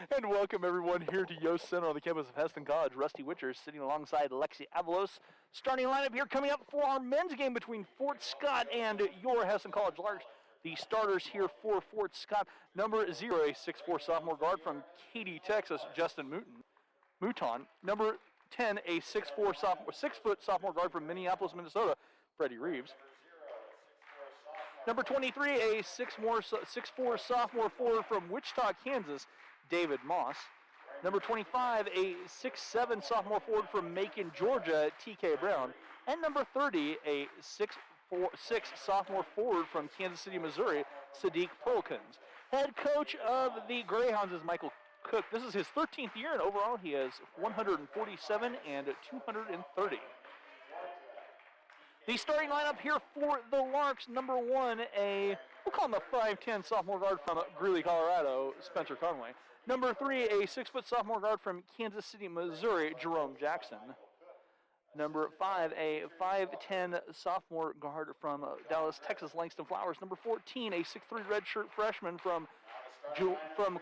And welcome everyone here to Yost Center on the campus of Hesston College. Rusty Witcher sitting alongside Lexi Avalos. Starting lineup here coming up for our men's game between Fort Scott and your Hesston College Larks. The starters here for Fort Scott, number 0, a 6'4" sophomore guard from Katy, Texas, Justin Mouton. Number 10, a 6'4" sophomore guard from Minneapolis, Minnesota, Freddie Reeves. Number 23, a 6'4" sophomore forward from Wichita, Kansas, David Moss. Number 25, a 6'7" sophomore forward from Macon, Georgia, TK Brown. And number 30, a 6'6" sophomore forward from Kansas City, Missouri, Sadiq Perlkins. Head coach of the Greyhounds is Michael Cook. This is his 13th year, and overall he has 147 and 230. The starting lineup here for the Larks, number 1, we'll call him a 5'10" sophomore guard from Greeley, Colorado, Spencer Conway. Number 3, a 6' sophomore guard from Kansas City, Missouri, Jerome Jackson. Number 5, a 5'10" sophomore guard from Dallas, Texas, Langston Flowers. Number 14, a 6'3" redshirt freshman from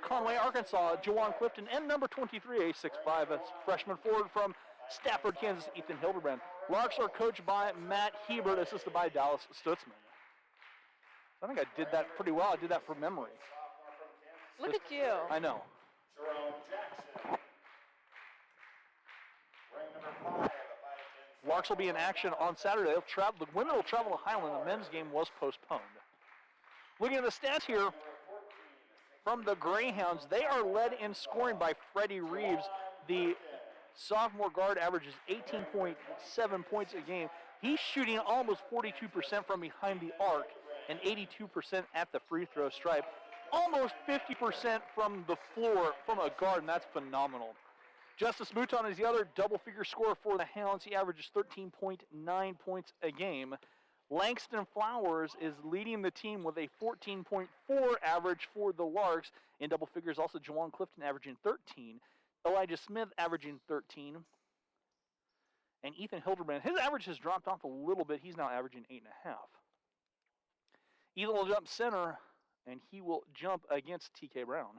Conway, Arkansas, Juwan Clifton. And number 23, a 6'5" freshman forward from Stafford, Kansas, Ethan Hildebrand. Larks are coached by Matt Hebert, assisted by Dallas Stutzman. I think I did that pretty well. I did that from memory. Look at you. I know. Jerome Jackson. Ring number 5. Larks will be in action on Saturday. The women will travel to Highland. The men's game was postponed. Looking at the stats here from the Greyhounds, they are led in scoring by Freddie Reeves. The sophomore guard averages 18.7 points a game. He's shooting almost 42% from behind the arc and 82% at the free throw stripe. Almost 50% from the floor from a guard, and that's phenomenal. Justice Mouton is the other double-figure scorer for the Hounds. He averages 13.9 points a game. Langston Flowers is leading the team with a 14.4 average for the Larks. In double figures, also Juwan Clifton averaging 13. Elijah Smith averaging 13. And Ethan Hildebrand, his average has dropped off a little bit. He's now averaging 8.5. Ethan will jump center, and he will jump against TK Brown.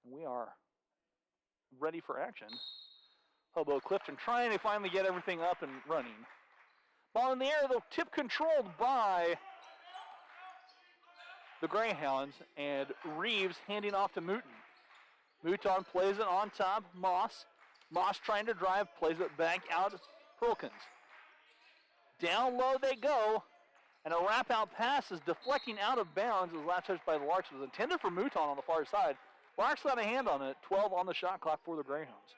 And we are ready for action. Hobo Clifton trying to finally get everything up and running. Ball in the air, though, tip controlled by the Greyhounds, and Reeves handing off to Mouton. Mouton plays it on top, Moss. Moss trying to drive, plays it back out, Perlkins. Down low they go, and a wrap-out pass is deflecting out of bounds. It was last touched by the Larks. It was intended for Mouton on the far side. Larks got a hand on it, 12 on the shot clock for the Greyhounds.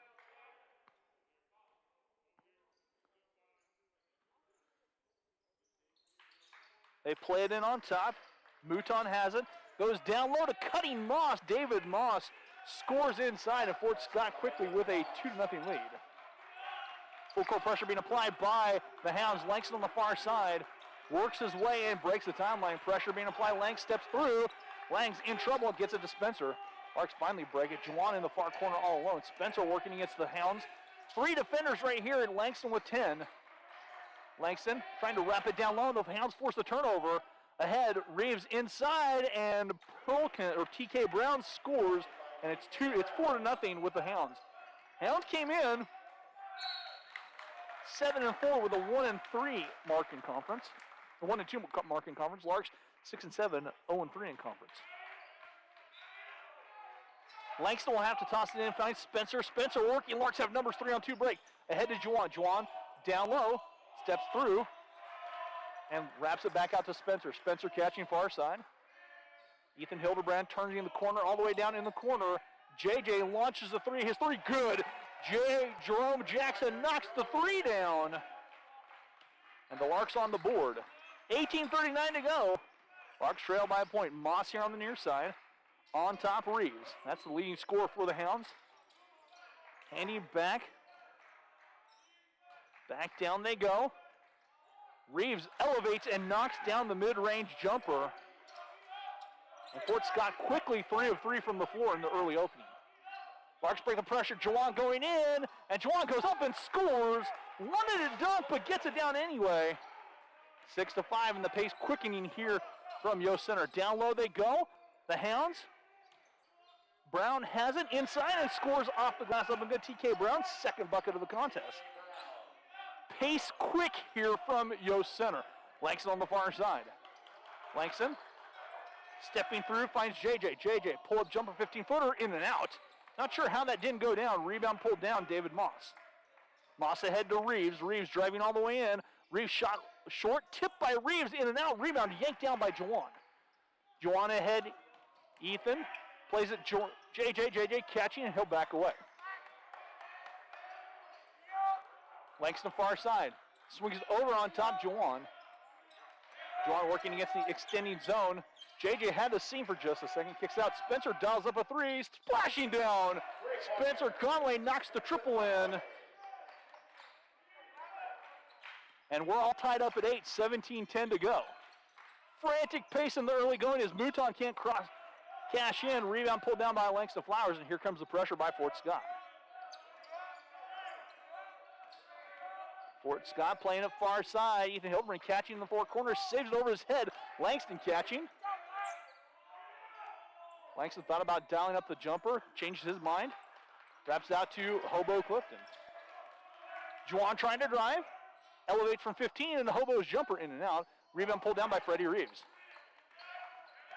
They play it in on top. Mouton has it. Goes down low to cutting Moss. David Moss scores inside, and Fort Scott quickly with a 2-0 lead. Full court pressure being applied by the Hounds. Langston on the far side works his way in, breaks the timeline. Pressure being applied. Lang steps through. Lang's in trouble and gets it to Spencer. Larks finally break it. Juwan in the far corner all alone. Spencer working against the Hounds. 3 defenders right here, and Langston with 10. Langston trying to wrap it down low. The Hounds force the turnover. Ahead, Reeves inside, and TK Brown scores, and it's 4-0 with the Hounds. Hounds came in 7-4 with a 1-3 mark in conference. The 1-2 mark in conference. Larks 6-7, 0-3 in conference. Langston will have to toss it in, finds Spencer. Spencer working. Larks have numbers 3-on-2 break. Ahead to Juwan. Juwan down low, steps through, and wraps it back out to Spencer. Spencer catching far side. Ethan Hildebrand turns in the corner, all the way down in the corner. JJ launches the three. His three good. Jerome Jackson knocks the three down. And the Larks on the board. 18:39 to go. Larks trail by a point. Moss here on the near side. On top, Reeves. That's the leading scorer for the Hounds. Handing back. Back down they go. Reeves elevates and knocks down the mid-range jumper. And Fort Scott quickly 3 of 3 from the floor in the early opening. Larks break the pressure. Juwan going in, and Juwan goes up and scores. Wanted to dunk, but gets it down anyway. 6-5, and the pace quickening here from Yost Center. Down low they go. The Hounds Brown has it inside and scores off the glass up and good. TK Brown's second bucket of the contest. Pace quick here from Yost Center. Langston on the far side. Langston stepping through, finds JJ. JJ, pull-up jumper, 15-footer, in and out. Not sure how that didn't go down. Rebound pulled down, David Moss. Moss ahead to Reeves. Reeves driving all the way in. Reeves shot short, tipped by Reeves, in and out. Rebound yanked down by Juwan. Juwan ahead, Ethan. Plays it, JJ. JJ catching, and he'll back away. Langston far side. Swings it over on top, Juwan. Juwan working against the extending zone. JJ had the seam for just a second. Kicks out. Spencer dials up a three. Splashing down. Spencer Conway knocks the triple in. And we're all tied up at 8. 17-10 to go. Frantic pace in the early going as Mouton can't cash in. Rebound pulled down by Langston Flowers, and here comes the pressure by Fort Scott. Fort Scott playing it far side. Ethan Hildebrand catching in the four corners, saves it over his head. Langston catching. Langston thought about dialing up the jumper, changes his mind. Wraps out to Hobo Clifton. Juwan trying to drive. Elevates from 15, and the Hobo's jumper in and out. Rebound pulled down by Freddie Reeves.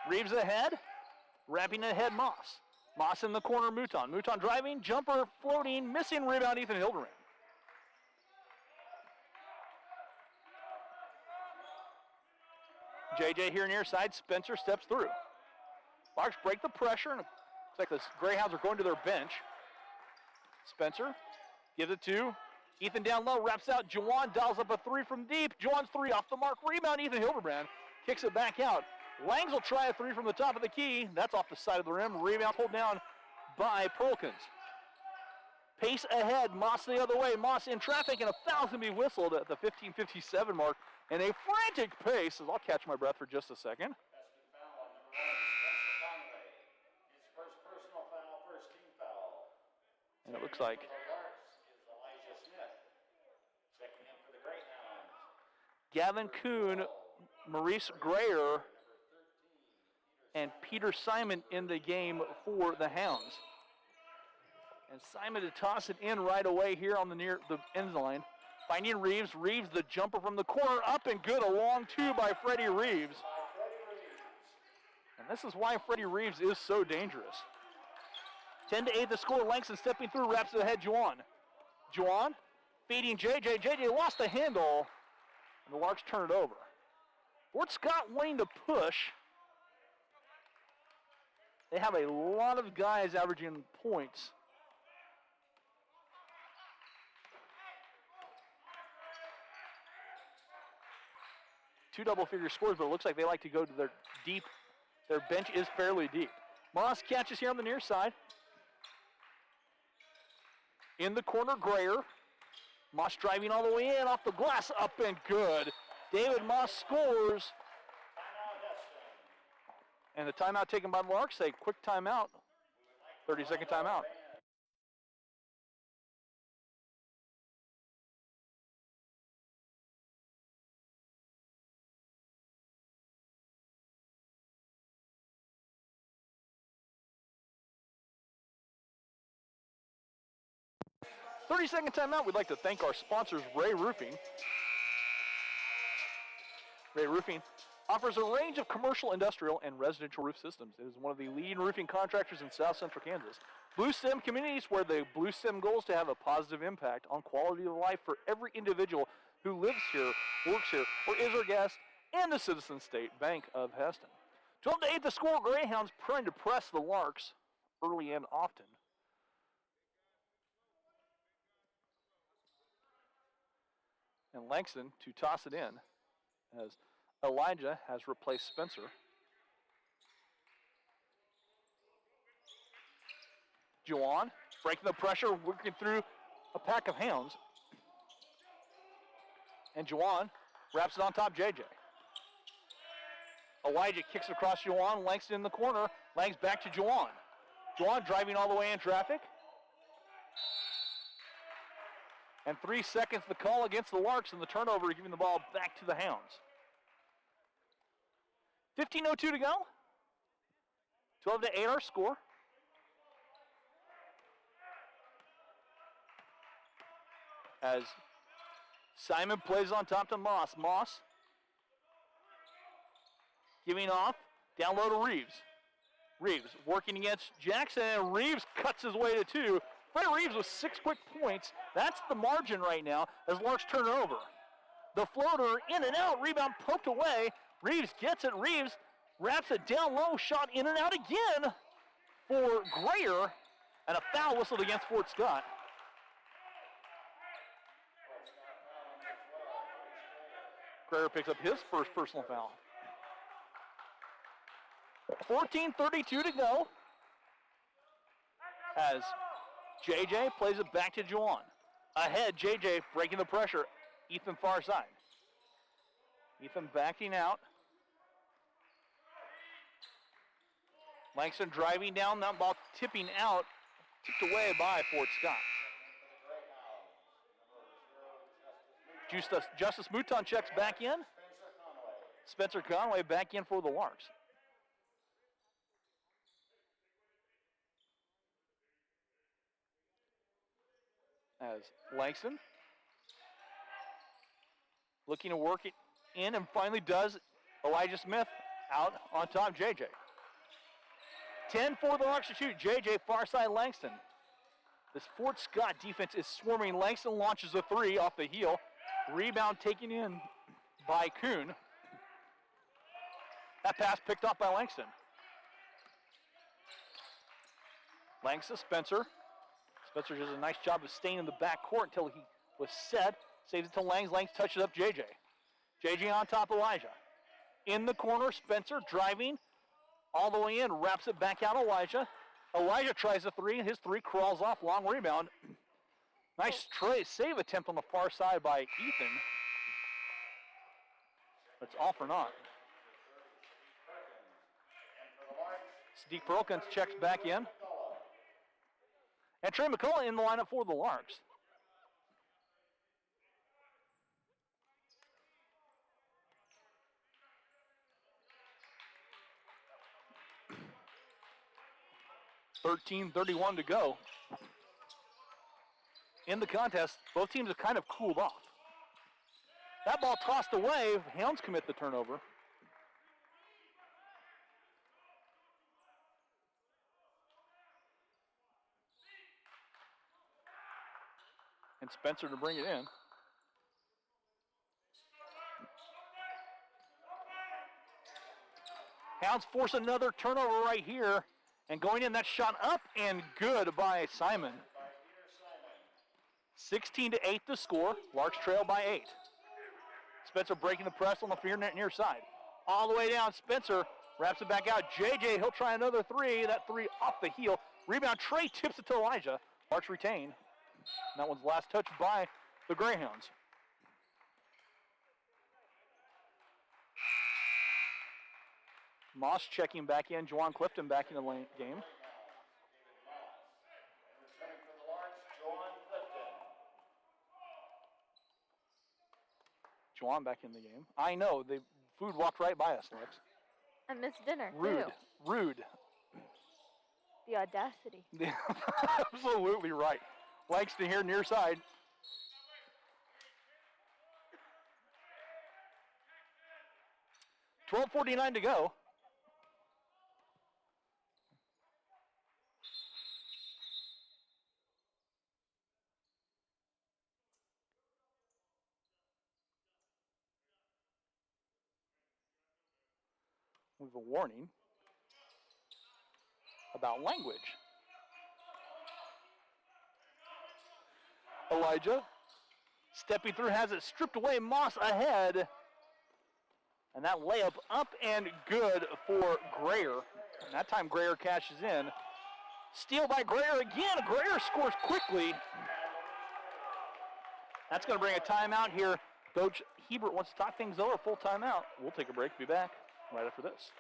Reeves ahead. Wrapping ahead Moss. Moss in the corner, Mouton. Mouton driving, jumper floating, missing rebound, Ethan Hildebrand. JJ here near side. Spencer steps through. Larks break the pressure. And it looks like the Greyhounds are going to their bench. Spencer gives it to Ethan down low. Wraps out. Juwan dials up a three from deep. Juwan's three off the mark. Rebound. Ethan Hildebrand kicks it back out. Langs will try a three from the top of the key. That's off the side of the rim. Rebound pulled down by Perkins. Pace ahead. Moss the other way. Moss in traffic, and a foul can be whistled at the 15:57 mark. And a frantic pace, as I'll catch my breath for just a second. Hesston foul on number 1, Spencer Conway. His first personal foul, first team foul. And it looks like For the Larks is Elijah Smith. Checking in for the Greyhounds. Gavin Kuhn, Maurice Grayer, and Peter Simon in the game for the Hounds. And Simon to toss it in right away here on the end line. Finding Reeves. Reeves the jumper from the corner, up and good. A long two by Freddie Reeves. And this is why Freddie Reeves is so dangerous. 10-8 the score. Langston stepping through, wraps it ahead. Juwan. Juwan feeding JJ. JJ lost the handle, and the Larks turn it over. Fort Scott wanting to push. They have a lot of guys averaging points. Two double-figure scores, but it looks like they like to go to their deep. Their bench is fairly deep. Moss catches here on the near side. In the corner, Grayer. Moss driving all the way in, off the glass, up and good. David Moss scores. And the timeout taken by the Larks, a quick timeout, 30-second timeout. Thirty-second timeout. We'd like to thank our sponsors, Ray Roofing. Ray Roofing offers a range of commercial, industrial, and residential roof systems. It is one of the leading roofing contractors in South Central Kansas. Blue Stem Communities, where the Blue Stem goal is to have a positive impact on quality of life for every individual who lives here, works here, or is our guest, and the Citizen State Bank of Hesston. 12-8 the score. Greyhounds trying to press the Larks early and often. And Langston to toss it in as Elijah has replaced Spencer. Juwan breaking the pressure, working through a pack of Hounds. And Juwan wraps it on top JJ. Elijah kicks across Juwan. Langston in the corner. Langs back to Juwan. Juwan driving all the way in traffic. And 3 seconds the call against the Larks, and the turnover giving the ball back to the Hounds. 15:02 to go. 12-8 our score. as Simon plays on top to Moss. Moss giving off, down low to Reeves. Reeves working against Jackson, and Reeves cuts his way to 2. Fred Reeves with 6 quick points. That's the margin right now as Larks turn it over. The floater in and out, rebound poked away. Reeves gets it. Reeves wraps it down low, shot in and out again for Grayer, and a foul whistled against Fort Scott. Grayer picks up his first personal foul. 14:32 to go as JJ plays it back to Juwan. Ahead, JJ breaking the pressure. Ethan far side. Ethan backing out. Langston driving down, that ball tipping out, tipped away by Fort Scott. Justice Mouton checks back in. Spencer Conway back in for the Larks. As Langston looking to work it in and finally does. Elijah Smith out on top, JJ. 10 for the Larks to shoot. JJ far side Langston. This Fort Scott defense is swarming. Langston launches a 3 off the heel. Rebound taken in by Kuhn. That pass picked up by Langston. Langston, Spencer. Spencer does a nice job of staying in the backcourt until he was set. Saves it to Langs. Langs touches up JJ. JJ on top Elijah. In the corner, Spencer driving all the way in, wraps it back out Elijah. Elijah tries a 3, and his 3 crawls off, long rebound. Nice save attempt on the far side by Ethan. It's all for naught. Sadiq Perkins checks back in. And Trey McCullough in the lineup for the Larks. .13:31 to go. In the contest, both teams have kind of cooled off. That ball tossed away. Hounds commit the turnover. And Spencer to bring it in. Hounds force another turnover right here. And going in, that shot up and good by Simon. 16-8 to score. Larks trail by 8. Spencer breaking the press on the near side. All the way down, Spencer wraps it back out. JJ, he'll try another 3. That 3 off the heel. Rebound, Trey tips it to Elijah. Larks retain. That one's last touch by the Greyhounds. Moss checking back in. Juwan Clifton back in the game. Juwan back in the game. I know, the food walked right by us, Lex. I missed dinner, Rude. too. Rude. The audacity. Absolutely right. Langston here near side. $12:49 to go. We have a warning about language. Elijah stepping through, has it stripped away. Moss ahead. And that layup up and good for Grayer. And that time Grayer cashes in. Steal by Grayer again. Grayer scores quickly. That's going to bring a timeout here. Coach Hebert wants to talk things over. Full timeout. We'll take a break. Be back right after this.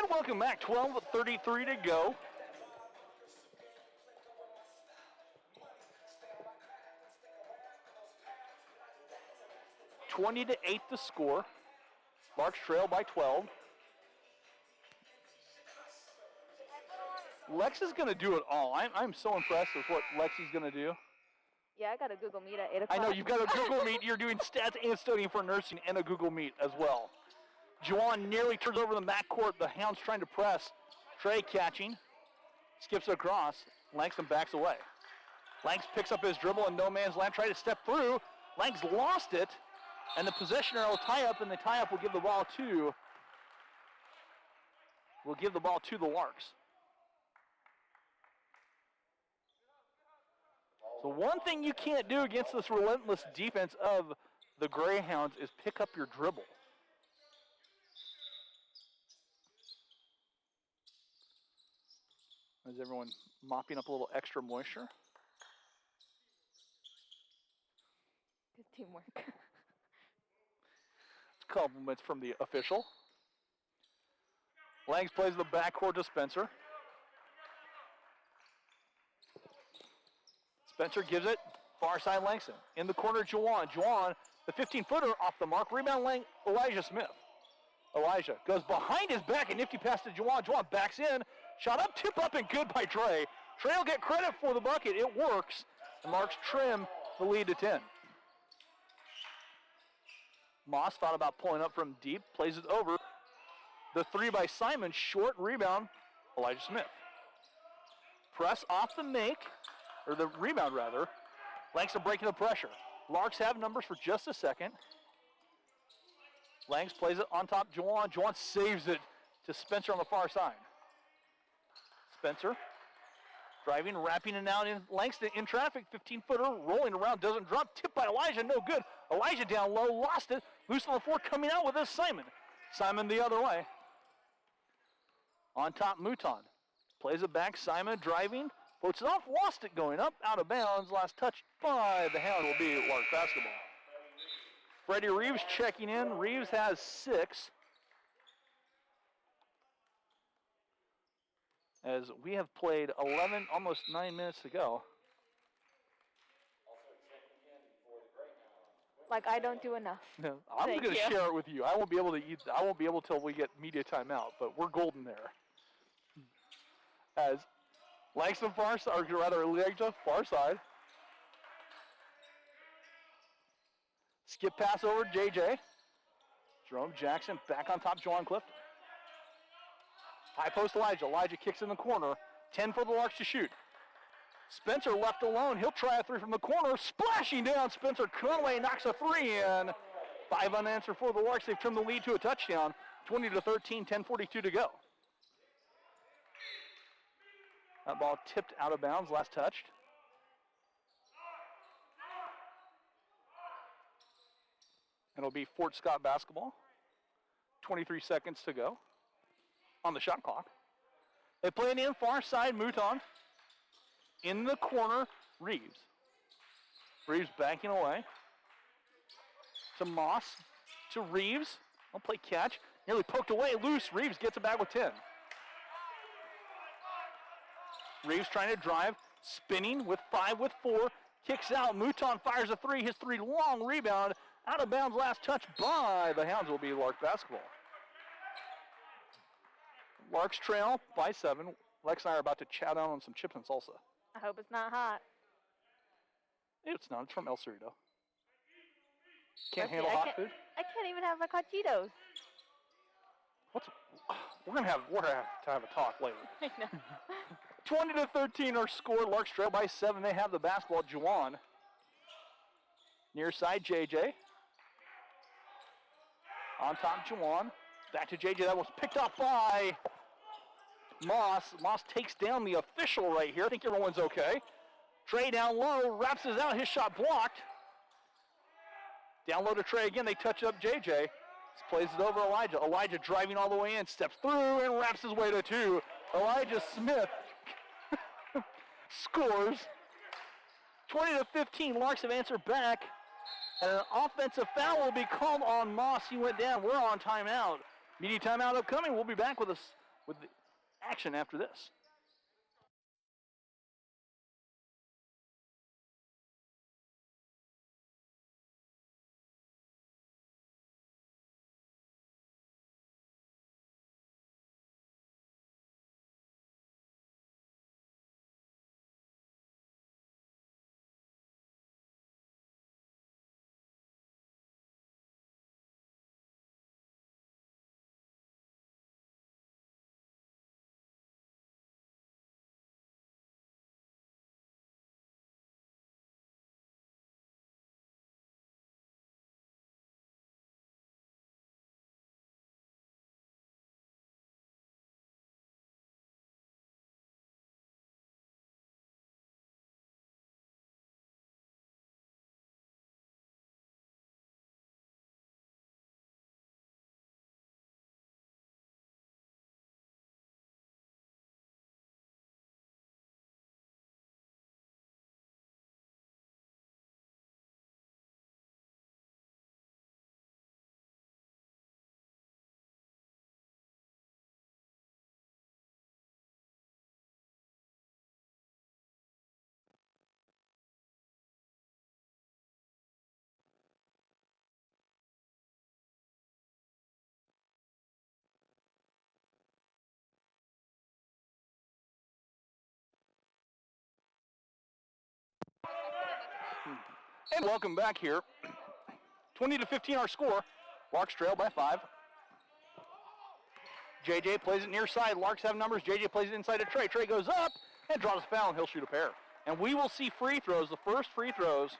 And welcome back. 12:33 to go. (20-8) the score. Larks trail by 12. Lex is going to do it all. I'm so impressed with what Lexi's going to do. Yeah, I got a Google Meet at 8 o'clock. I know, you've got a Google Meet. You're doing stats and studying for nursing and a Google Meet as well. Juwan nearly turns over the backcourt. The Hounds trying to press. Trey catching. Skips across. Langston backs away. Langs picks up his dribble in no man's land. Try to step through. Langs lost it. And the possession arrow tie up, and the tie up will give the ball to the Larks. So one thing you can't do against this relentless defense of the Greyhounds is pick up your dribble. Is everyone mopping up a little extra moisture? Good teamwork. Compliments from the official. Langs plays the backcourt to Spencer. Spencer gives it, far side Langston. In the corner, Juwan. Juwan, the 15-footer off the mark. Rebound Elijah Smith. Elijah goes behind his back, a nifty pass to Juwan. Juwan backs in. Shot up, tip up, and good by Trey. Trey will get credit for the bucket. It works. And Larks trim the lead to 10. Moss thought about pulling up from deep, plays it over. The three by Simon, short rebound, Elijah Smith. Press off the make, or the rebound rather. Langston breaking the pressure. Larks have numbers for just a second. Langs plays it on top, Juwan. Juwan saves it to Spencer on the far side. Spencer driving, wrapping it out in Langston in traffic. 15-footer rolling around, doesn't drop. Tipped by Elijah, no good. Elijah down low, lost it. Loose on the floor, coming out with this Simon. Simon the other way. On top, Mouton. Plays it back, Simon driving. Floats it off, lost it going up, out of bounds. Last touch by the Hound will be Lark basketball. Freddie Reeves checking in. Reeves has 6. As we have played 11, almost 9 minutes to go. Like I don't do enough. No, I'm going to share it with you. I won't be able to eat. I won't be able till we get media timeout. But we're golden there. As Langston far side, or rather Elijah far side. Skip pass over JJ. Jerome Jackson back on top. Juwan Clifton. High post Elijah. Elijah kicks in the corner. 10 for the Larks to shoot. Spencer left alone. He'll try a 3 from the corner. Splashing down. Spencer Conway knocks a 3 in. 5 unanswered for the Larks. They've trimmed the lead to a touchdown. 20-13, 10:42 to go. That ball tipped out of bounds. Last touched. It'll be Fort Scott basketball. 23 seconds to go on the shot clock. They play it in far side, Mouton. In the corner, Reeves. Reeves backing away. To Moss. To Reeves. I'll play catch. Nearly poked away, loose. Reeves gets it back with 10. Reeves trying to drive. Spinning with 5 with 4. Kicks out. Mouton fires a 3. His 3 long rebound. Out of bounds, last touch by the Hounds will be Lark basketball. Larks trail by 7. Lex and I are about to chow down on some chips and salsa. I hope it's not hot. It's not. It's from El Cerrito. Can't Okay, handle hot food? I can't even have my Cheetos. We're gonna have to have a talk later. I know. 20-13 are scored. Larks trail by 7. They have the basketball. Juwan. Near side, JJ. On top, Juwan. Back to JJ. That was picked up by Moss. Moss takes down the official right here. I think everyone's okay. Trey down low. Wraps it out. His shot blocked. Down low to Trey again. They touch up JJ. Plays it over Elijah. Elijah driving all the way in. Steps through and wraps his way to 2. Elijah Smith scores. 20-15. Larks have answered back. And an offensive foul will be called on Moss. He went down. We're on timeout. Media timeout upcoming. We'll be back with with the action after this. And welcome back here. 20-15 our score. Larks trail by 5. JJ plays it near side. Larks have numbers. JJ plays it inside to Trey. Trey goes up and draws a foul, and he'll shoot a pair. And we will see free throws. The first free throws.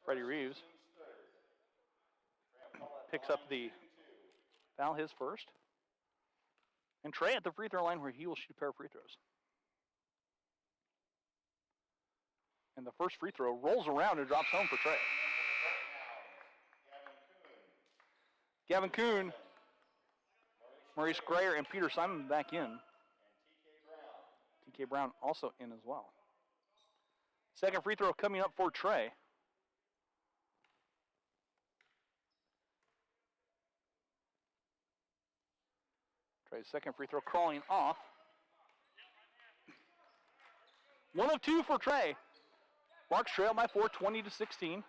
Freddie Reeves picks up the foul, his first. And Trey at the free throw line where he will shoot a pair of free throws. And the first free throw rolls around and drops home for Trey. Gavin Kuhn, Maurice Grayer, and Peter Simon back in. TK Brown also in as well. Second free throw coming up for Trey. Trey's second free throw crawling off. 1 of 2 for Trey. Larks trail by 4, 20-16.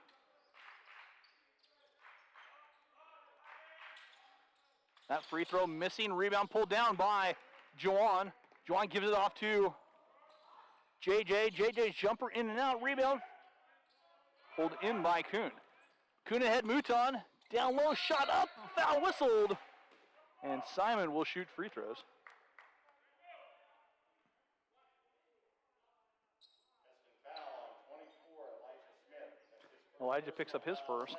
That free throw missing. Rebound pulled down by Juwan. Juwan gives it off to JJ. JJ's jumper in and out. Rebound pulled in by Kuhn. Kuhn ahead. Mouton down low. Shot up. Foul whistled. And Simon will shoot free throws. Elijah picks up his first.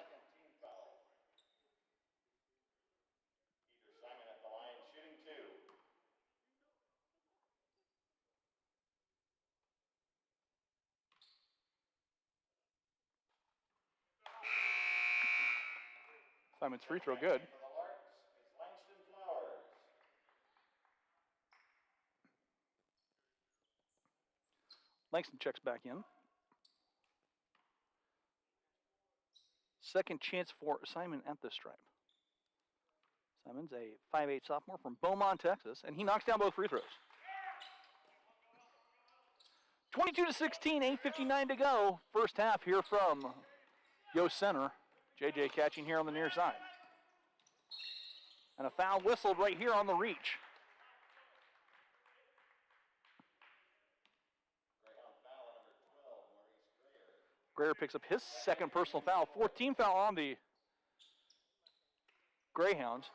Simon's free throw good. Langston checks back in. Second chance for Simon at the stripe. Simon's a 5'8" sophomore from Beaumont, Texas, and he knocks down both free throws. 22-16, 8:59 to go. First half here from Yost Center. JJ catching here on the near side. And a foul whistled right here on the reach. Grayer picks up his second personal foul. 14th foul on the Greyhounds.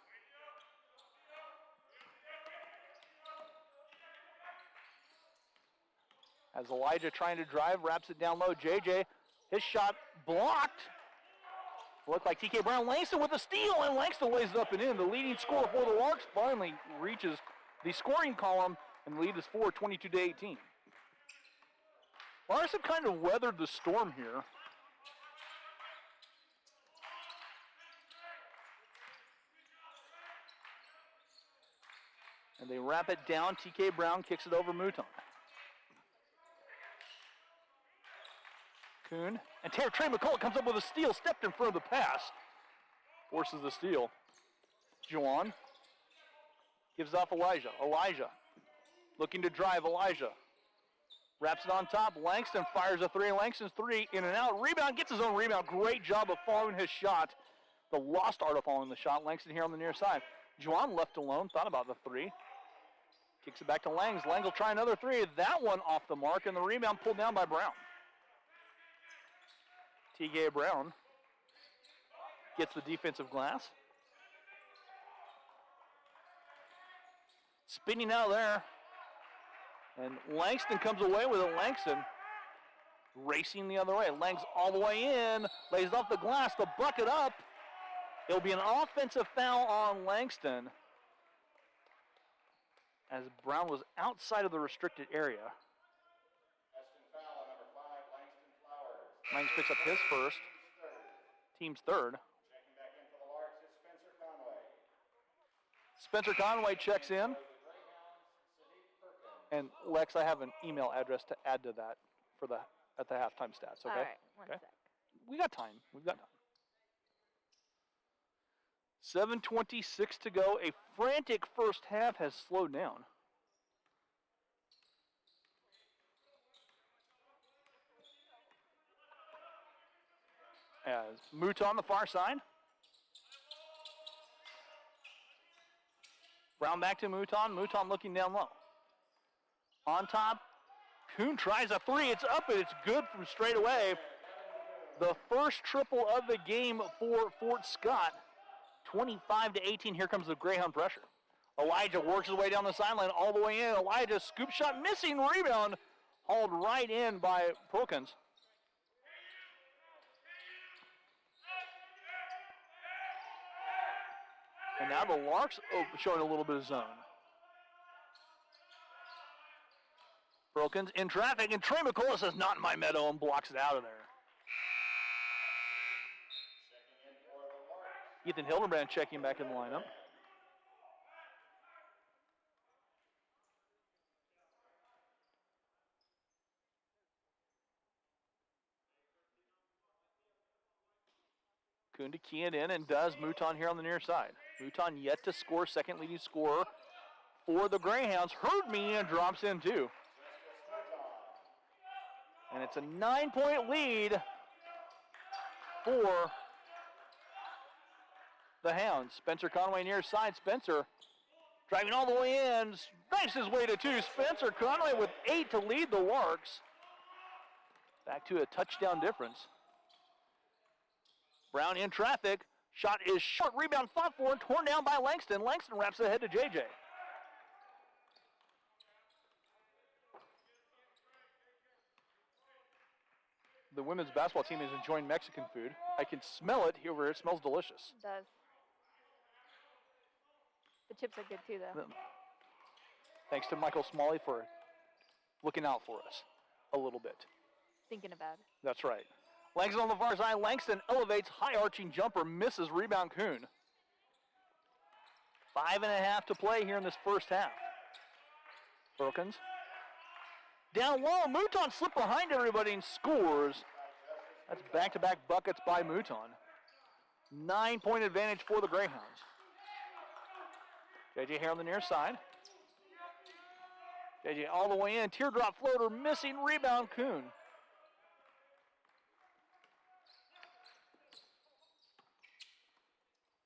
As Elijah trying to drive, wraps it down low. JJ, his shot blocked. Looked like TK Brown. Langston with a steal, and Langston lays it up and in. The leading scorer for the Larks finally reaches the scoring column, and the lead is 4, 22-18. Larks have kind of weathered the storm here. And they wrap it down. TK Brown kicks it over Mouton. Kuhn. And Trey McCullough comes up with a steal, stepped in front of the pass. forces the steal. Juwan gives off Elijah. Elijah looking to drive. Elijah wraps it on top. Langston fires a three. Langston's three in and out. Rebound, gets his own rebound. Great job of following his shot. The lost art of following the shot. Langston here on the near side. Juwan left alone, thought about the three. Kicks it back to Langs. Langs will try another three. That one off the mark, and the rebound pulled down by Brown. T.J. Brown gets the defensive glass. Spinning out there. And Langston comes away with it. Langston racing the other way. Langs all the way in. Lays off the glass. The bucket up. It'll be an offensive foul on Langston, as Brown was outside of the restricted area. Hesston foul on number 5, Langston Flowers. Langs picks up his first. Team's third. Checking back in for the Larks is Spencer Conway. Spencer Conway checks in. And Lex, I have an email address to add to that for at the halftime stats, okay? All right, one Okay. sec. We got time. We've got time. 7:26 to go. A frantic first half has slowed down. As Muta on the far side. Brown back to Mouton. Mouton looking down low. On top, Kuhn tries a three. It's up and it's good from straight away. The first triple of the game for Fort Scott. 25-18. Here comes the Greyhound pressure. Elijah works his way down the sideline all the way in. Elijah scoop shot missing, rebound hauled right in by Perkins. And now the Larks showing a little bit of zone. Perkins in traffic, and Trey McCullough says, "Not in my meadow," and blocks it out of there. Ethan Hildebrand checking back in the lineup. Kuhn to key it in, and does. Mouton here on the near side. Mouton yet to score, second leading scorer for the Greyhounds. Heard me and drops in too. And it's a 9-point lead for the Hounds. Spencer Conway near side. Spencer driving all the way in. Banks his way to two. Spencer Conway with 8 to lead the Larks. Back to a touchdown difference. Brown in traffic. Shot is short. Rebound fought for and torn down by Langston. Langston wraps it ahead to JJ. The women's basketball team is enjoying Mexican food. I can smell it over here. It smells delicious. It does. The chips are good too, though. Thanks to Michael Smalley for looking out for us a little bit. Thinking about it. That's right. Langston on the far side. Langston elevates, high arching jumper, misses, rebound Kuhn. 5.5 to play here in this first half. Perkins. Down low, Mouton slipped behind everybody and scores. That's back-to-back buckets by Mouton. 9-point advantage for the Greyhounds. JJ here on the near side. JJ all the way in, teardrop floater, missing, rebound Kuhn.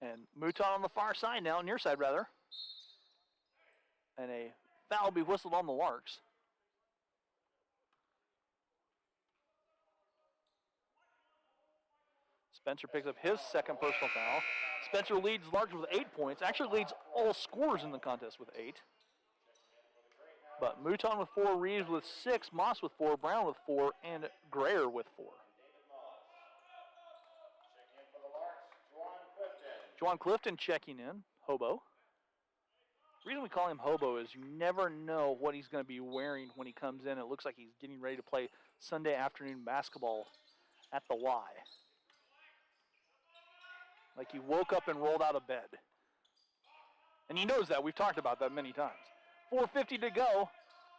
And Mouton on the far side now, near side rather. And a foul will be whistled on the Larks. Spencer picks up his second personal foul. Spencer leads Larks with 8 points. Actually leads all scorers in the contest with 8. But Mouton with 4, Reeves with 6, Moss with 4, Brown with 4, and Grayer with 4. Juwan Clifton checking in, Hobo. The reason we call him Hobo is you never know what he's going to be wearing when he comes in. It looks like he's getting ready to play Sunday afternoon basketball at the Y. Like he woke up and rolled out of bed. And he knows that. We've talked about that many times. 4:50 to go.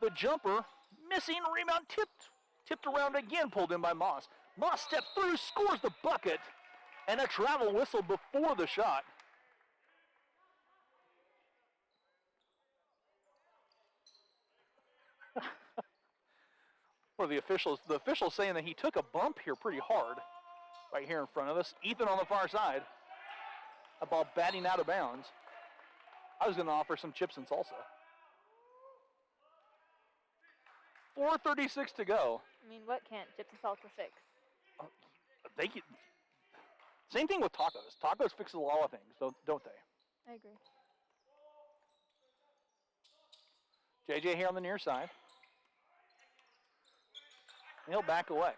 The jumper, missing, rebound, tipped around again, pulled in by Moss. Moss steps through, scores the bucket. And a travel whistle before the shot. Well, the officials saying that he took a bump here pretty hard right here in front of us. Ethan on the far side. A ball batting out of bounds. I was going to offer some chips and salsa. 4:36 to go. I mean, what can't chips and salsa fix? They can, same thing with tacos. Tacos fix a lot of things, don't they? I agree. JJ here on the near side. He'll back away.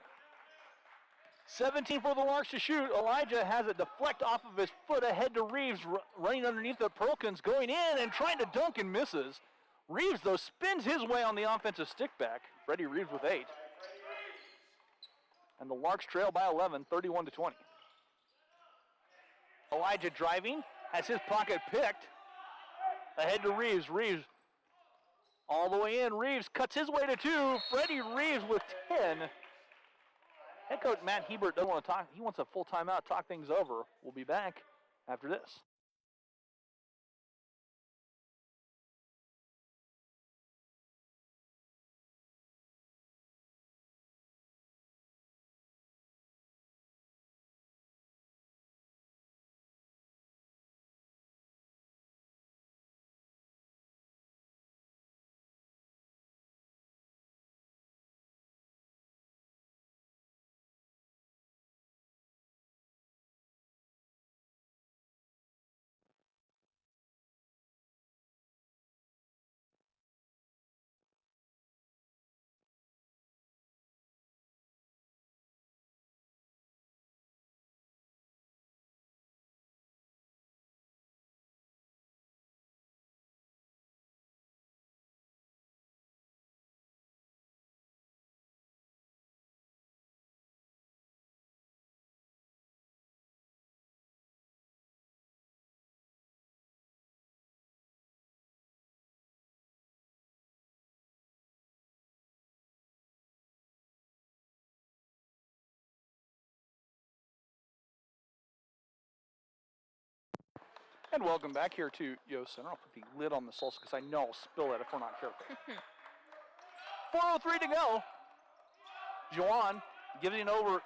17 for the Larks to shoot. Elijah has it deflect off of his foot ahead to Reeves, running underneath the Perkins, going in and trying to dunk and misses. Reeves, though, spins his way on the offensive stick back. Freddie Reeves with 8. And the Larks trail by 11, 31 to 20. Elijah driving, has his pocket picked. Ahead to Reeves. Reeves all the way in. Reeves cuts his way to 2. Freddie Reeves with 10. Head coach Matt Hebert doesn't want to talk. He wants a full timeout, talk things over. We'll be back after this. And welcome back here to Yo Center. I'll put the lid on the salsa because I know I'll spill it if we're not careful. 4:03 to go. Juwan gives it over.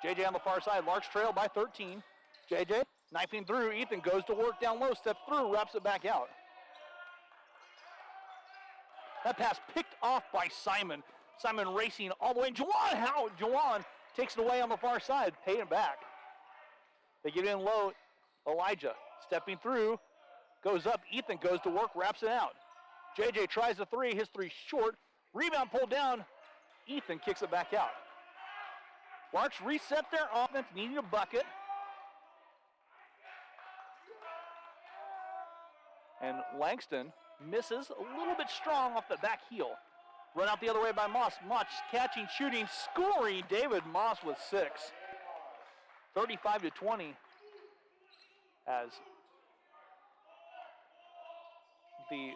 JJ on the far side. Larks trail by 13. JJ knifing through. Ethan goes to work down low, steps through, wraps it back out. That pass picked off by Simon. Simon racing all the way. Juwan takes it away on the far side, paying it back. They get in low. Elijah stepping through, goes up. Ethan goes to work, wraps it out. JJ tries the 3, his 3 short. Rebound pulled down. Ethan kicks it back out. Larks reset their offense, needing a bucket. And Langston misses a little bit strong off the back heel. Run out the other way by Moss. Moss catching, shooting, scoring. David Moss with 6. 35 to 20. As the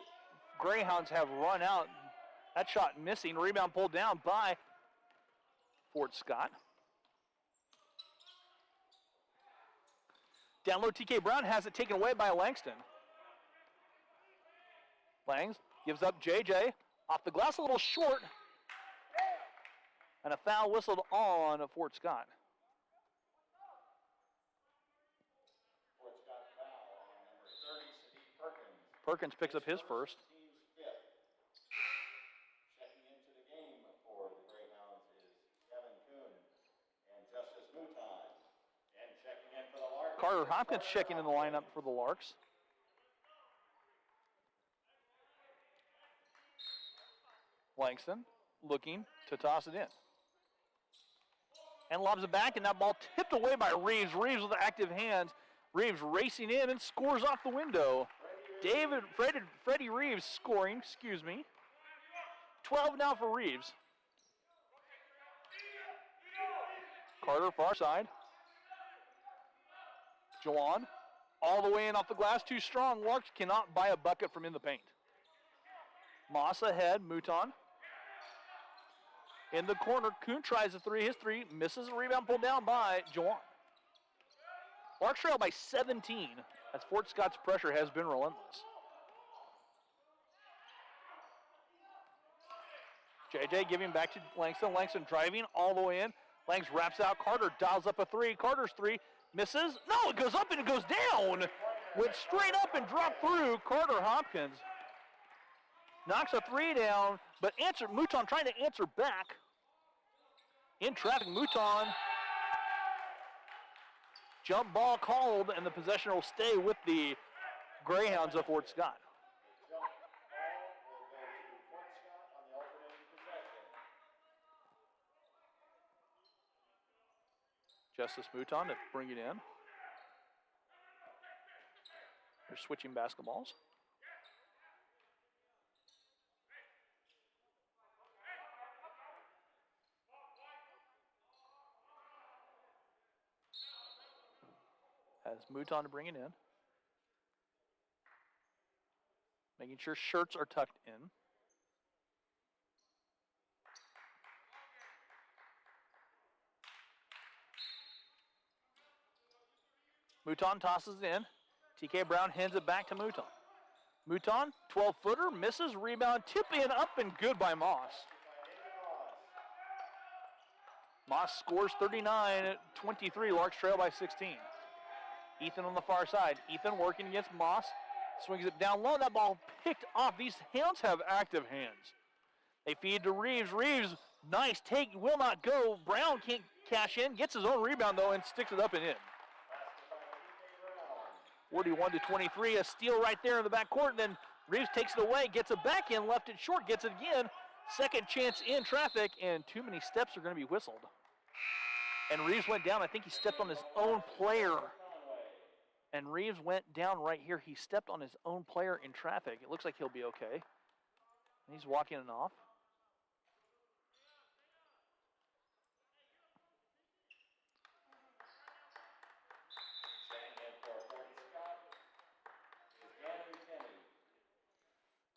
Greyhounds have run out. That shot missing. Rebound pulled down by Fort Scott. Down low, TK Brown has it taken away by Langston. Langs gives up JJ. Off the glass a little short. And a foul whistled on Fort Scott. Perkins picks up his first. Checking into the game for the Greyhounds is Kevin Kuhn and Justice Mouton. And checking in for the Larks. Carter Hopkins checking in the lineup for the Larks. Langston looking to toss it in. And lobs it back, and that ball tipped away by Reeves. Reeves with active hands. Reeves racing in and scores off the window. Freddie Reeves scoring, 12 now for Reeves. Carter far side. Jawan all the way in off the glass, too strong. Larks cannot buy a bucket from in the paint. Moss ahead, Mouton. In the corner, Kuhn tries a 3, his 3, misses a rebound pulled down by Jawan. Larks trail by 17 as Fort Scott's pressure has been relentless. JJ giving back to Langston. Langston driving all the way in. Langs wraps out. Carter dials up a three. Carter's three misses. No, it goes up and it goes down. Went straight up and dropped through. Carter Hopkins knocks a three down, but Mouton trying to answer back. In traffic, Mouton. Jump ball called, and the possession will stay with the Greyhounds of Fort Scott. Justice Mouton to bring it in. They're switching basketballs. Has Mouton to bring it in. Making sure shirts are tucked in. Mouton tosses it in. TK Brown hands it back to Mouton. Mouton, 12-footer, misses, rebound, tip in, up and good by Moss. Moss scores 39-23, Larks trail by 16. Ethan on the far side. Ethan working against Moss, swings it down low, that ball picked off. These Hounds have active hands. They feed to Reeves. Reeves, nice take, will not go. Brown can't cash in, gets his own rebound though and sticks it up and in. 41-23, a steal right there in the backcourt, and then Reeves takes it away, gets it back in, left it short, gets it again. Second chance in traffic, and too many steps are going to be whistled. And Reeves went down. I think he stepped on his own player. And Reeves went down right here. He stepped on his own player in traffic. It looks like he'll be okay. He's walking it off.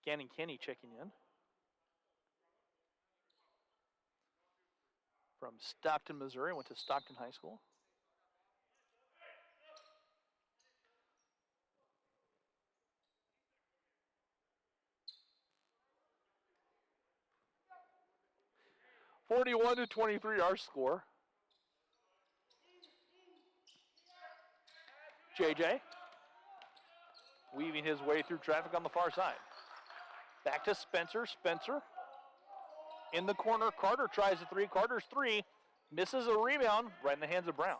Gannon Kenny checking in. From Stockton, Missouri, went to Stockton High School. (41-23) our score. JJ weaving his way through traffic on the far side. Back to Spencer. Spencer in the corner. Carter tries a three. Carter's three. Misses a rebound right in the hands of Brown.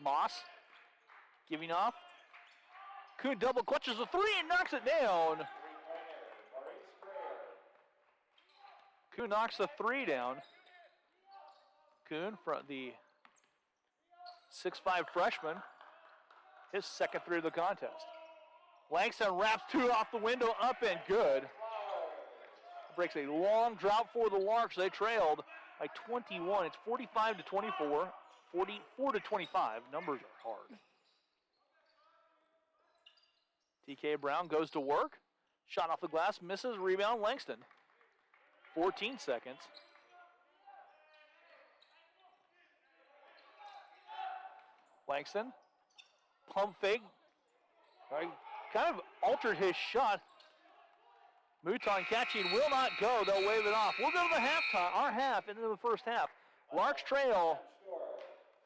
Moss giving off. Kuhn double clutches a three and knocks it down. Kuhn knocks the three down. Kuhn, from the 6'5" freshman, his second three of the contest. Langston wraps two off the window, up and good. Breaks a long drought for the Larks. They trailed by 21. It's 45-24, 44-25. Numbers are hard. TK Brown goes to work. Shot off the glass, misses, rebound, Langston. 14 seconds. Langston, pump fake. Right, kind of altered his shot. Mouton catching, will not go. They'll wave it off. We'll go to the halftime, our half, into the first half. Larks trail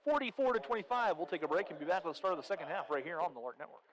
44-25. We'll take a break and be back at the start of the second half right here on the Lark Network.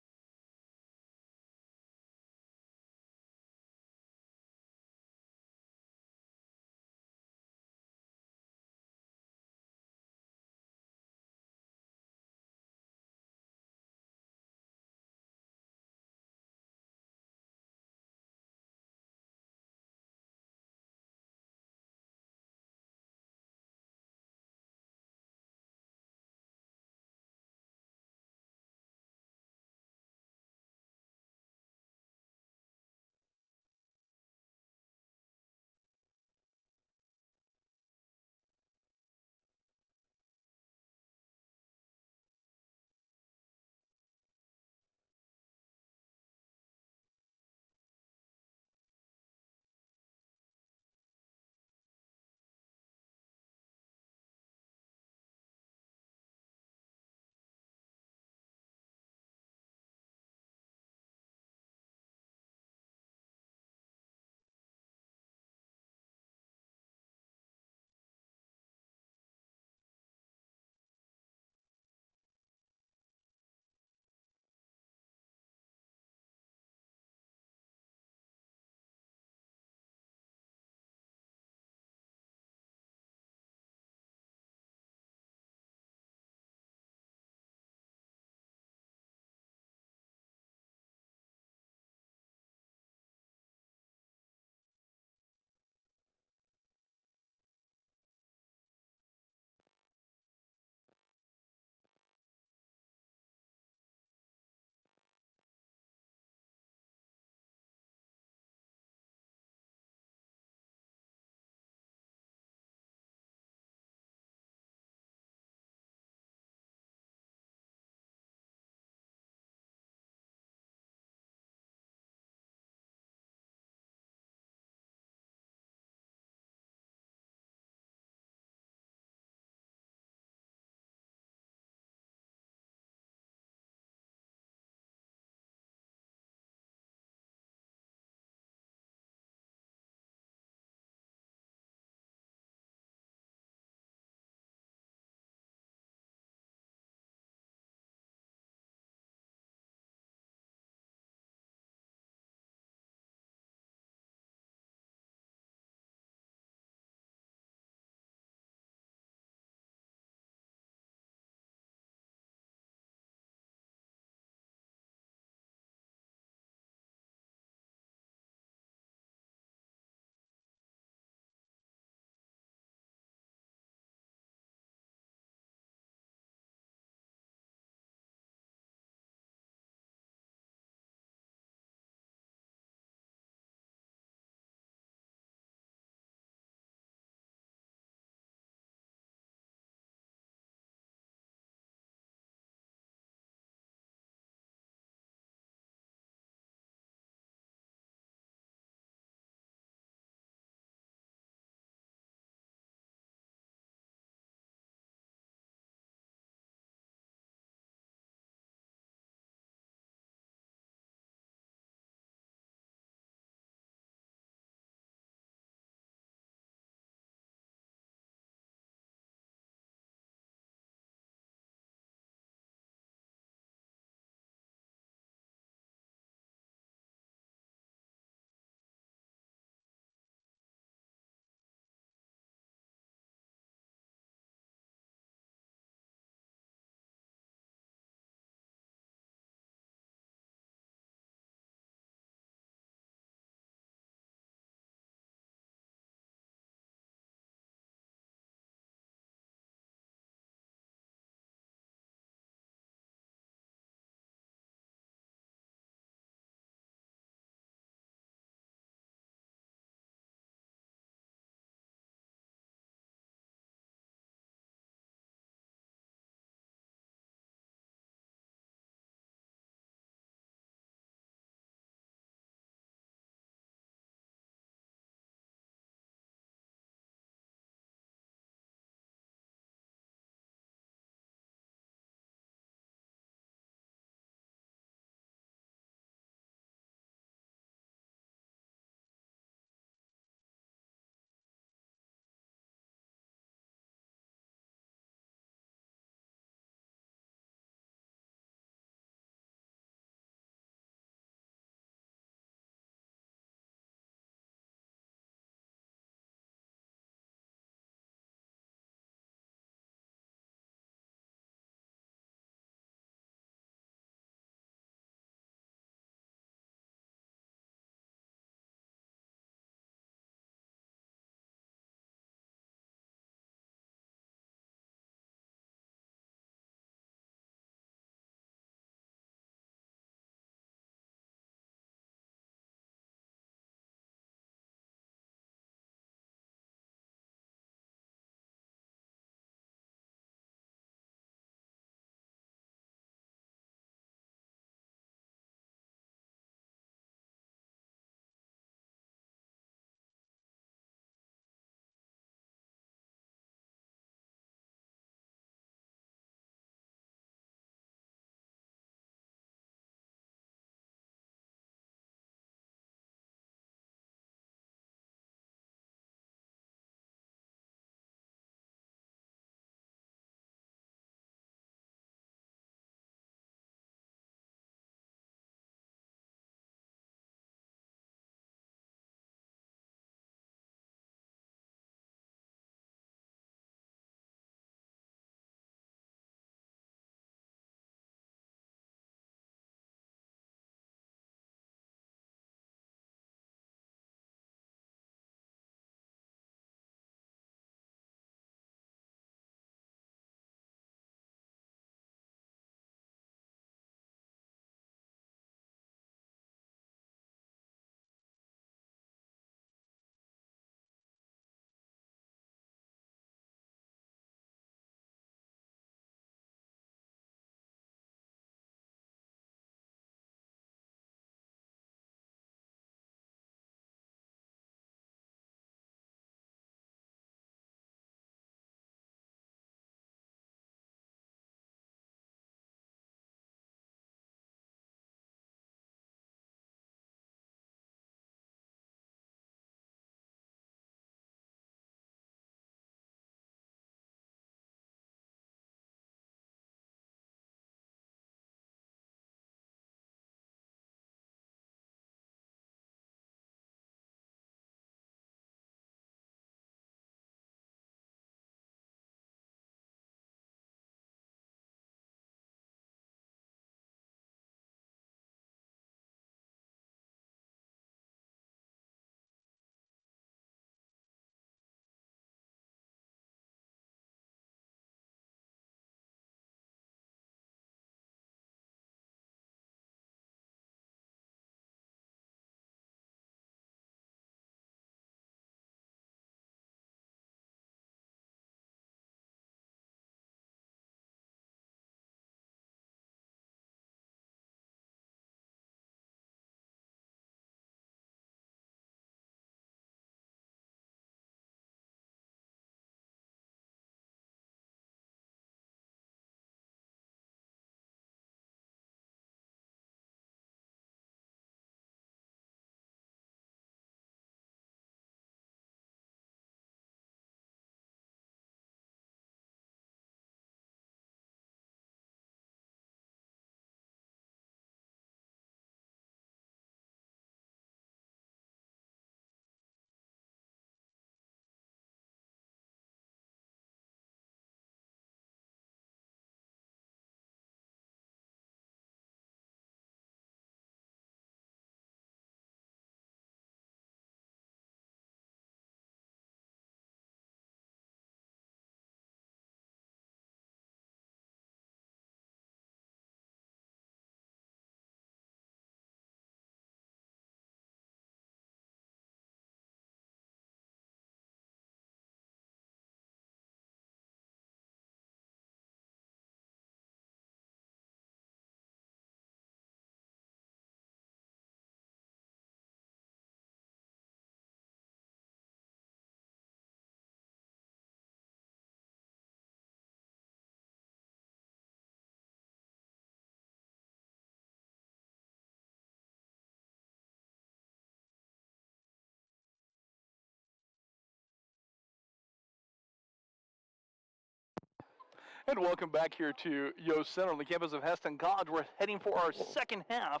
And welcome back here to Yost Center on the campus of Hesston College. We're heading for our second half.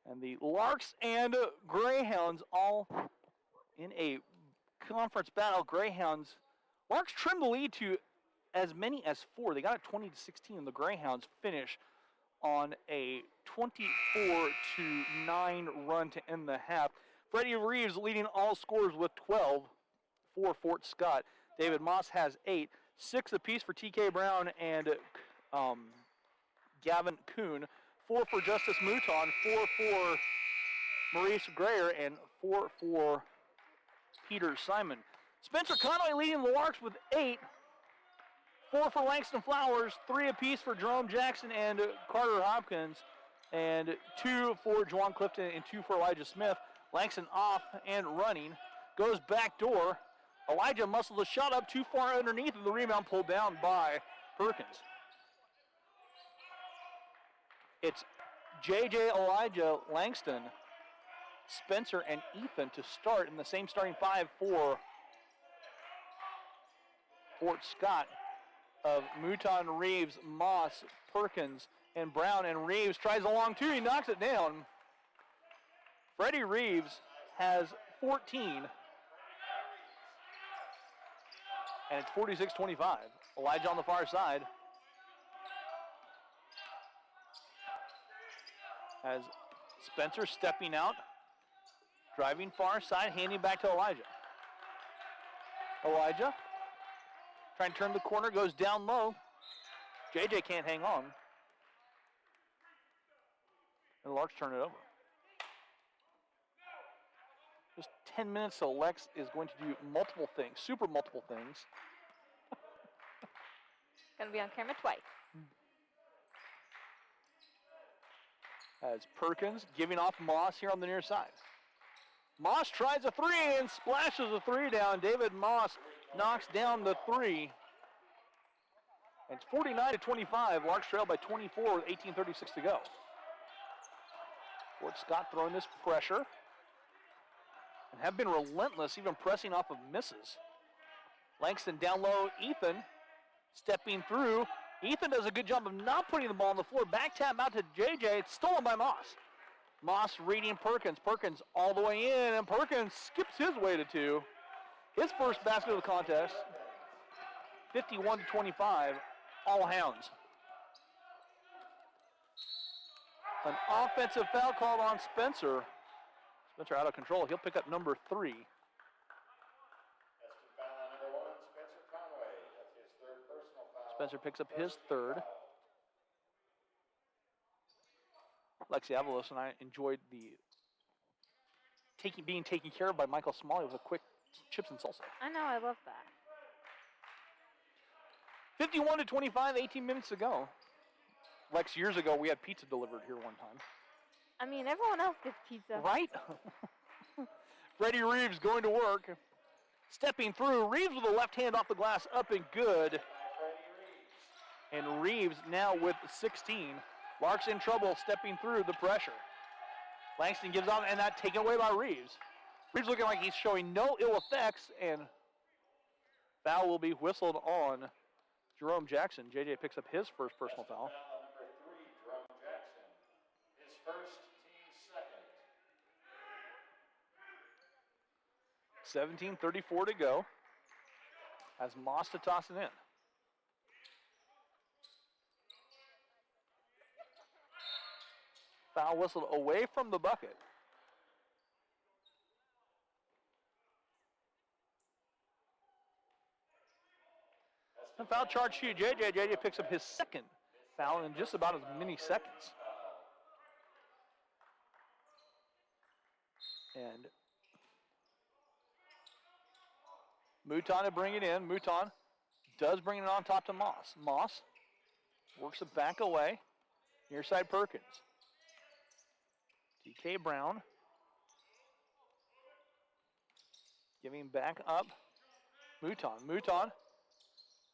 And the Larks and Greyhounds all in a conference battle. Larks trimmed the lead to as many as 4. They got it 20-16, and the Greyhounds finish on a 24-9 run to end the half. Freddie Reeves leading all scorers with 12 for Fort Scott. David Moss has 8, 6 apiece for TK Brown and Gavin Kuhn, 4 for Justice Mouton, 4 for Maurice Grayer, and 4 for Peter Simon. Spencer Conway leading the Larks with 8, 4 for Langston Flowers, 3 apiece for Jerome Jackson and Carter Hopkins, and 2 for Juwan Clifton and 2 for Elijah Smith. Langston off and running, goes back door. Elijah muscled the shot up too far underneath, and the rebound pulled down by Perkins. It's JJ, Elijah, Langston, Spencer, and Ethan to start in the same starting 5 for Fort Scott of Mouton, Reeves, Moss, Perkins, and Brown. And Reeves tries a long 2. He knocks it down. Freddie Reeves has 14. And it's 46-25. Elijah on the far side. As Spencer stepping out, driving far side, handing back to Elijah. Elijah trying to turn the corner, goes down low. JJ can't hang on. And the Larks turn it over. Just 10 minutes, so Lex is going to do multiple things, super multiple things. Gonna be on camera twice. As Perkins giving off Moss here on the near side. Moss tries a 3 and splashes a 3 down. David Moss knocks down the 3. And it's 49-25. Larks trail by 24 with 18:36 to go. Fort Scott throwing this pressure. And have been relentless, even pressing off of misses. Langston down low, Ethan stepping through. Ethan does a good job of not putting the ball on the floor. Back tap out to JJ. It's stolen by Moss. Moss reading Perkins. Perkins all the way in, and Perkins skips his way to 2. His first basket of the contest. 51-25, all Hounds. An offensive foul called on Spencer. Spencer out of control. He'll pick up number 3. That's foul on number 1, Spencer Conway. That's his 3rd personal foul. Spencer picks up his 3rd. Lexi Avalos and I enjoyed the being taken care of by Michael Smalley with a quick chips and salsa. I know, I love that. 51-25, 18 minutes to go. Lex, years ago, we had pizza delivered here one time. I mean, everyone else gets pizza. Right? Freddie Reeves going to work. Stepping through. Reeves with a left hand off the glass, up and good. And Reeves now with 16. Larks in trouble, stepping through the pressure. Langston gives out, and that taken away by Reeves. Reeves looking like he's showing no ill effects, and foul will be whistled on Jerome Jackson. JJ picks up his first personal foul. Number 3, Jerome Jackson. His first, team second. 17:34 to go. As Moss to toss it in. Foul whistled away from the bucket. And foul charge to JJ. JJ picks up his second foul in just about as many seconds. And Mouton to bring it in. Mouton does bring it on top to Moss. Moss works it back away. Near side Perkins. TK Brown giving back up. Mouton. Mouton.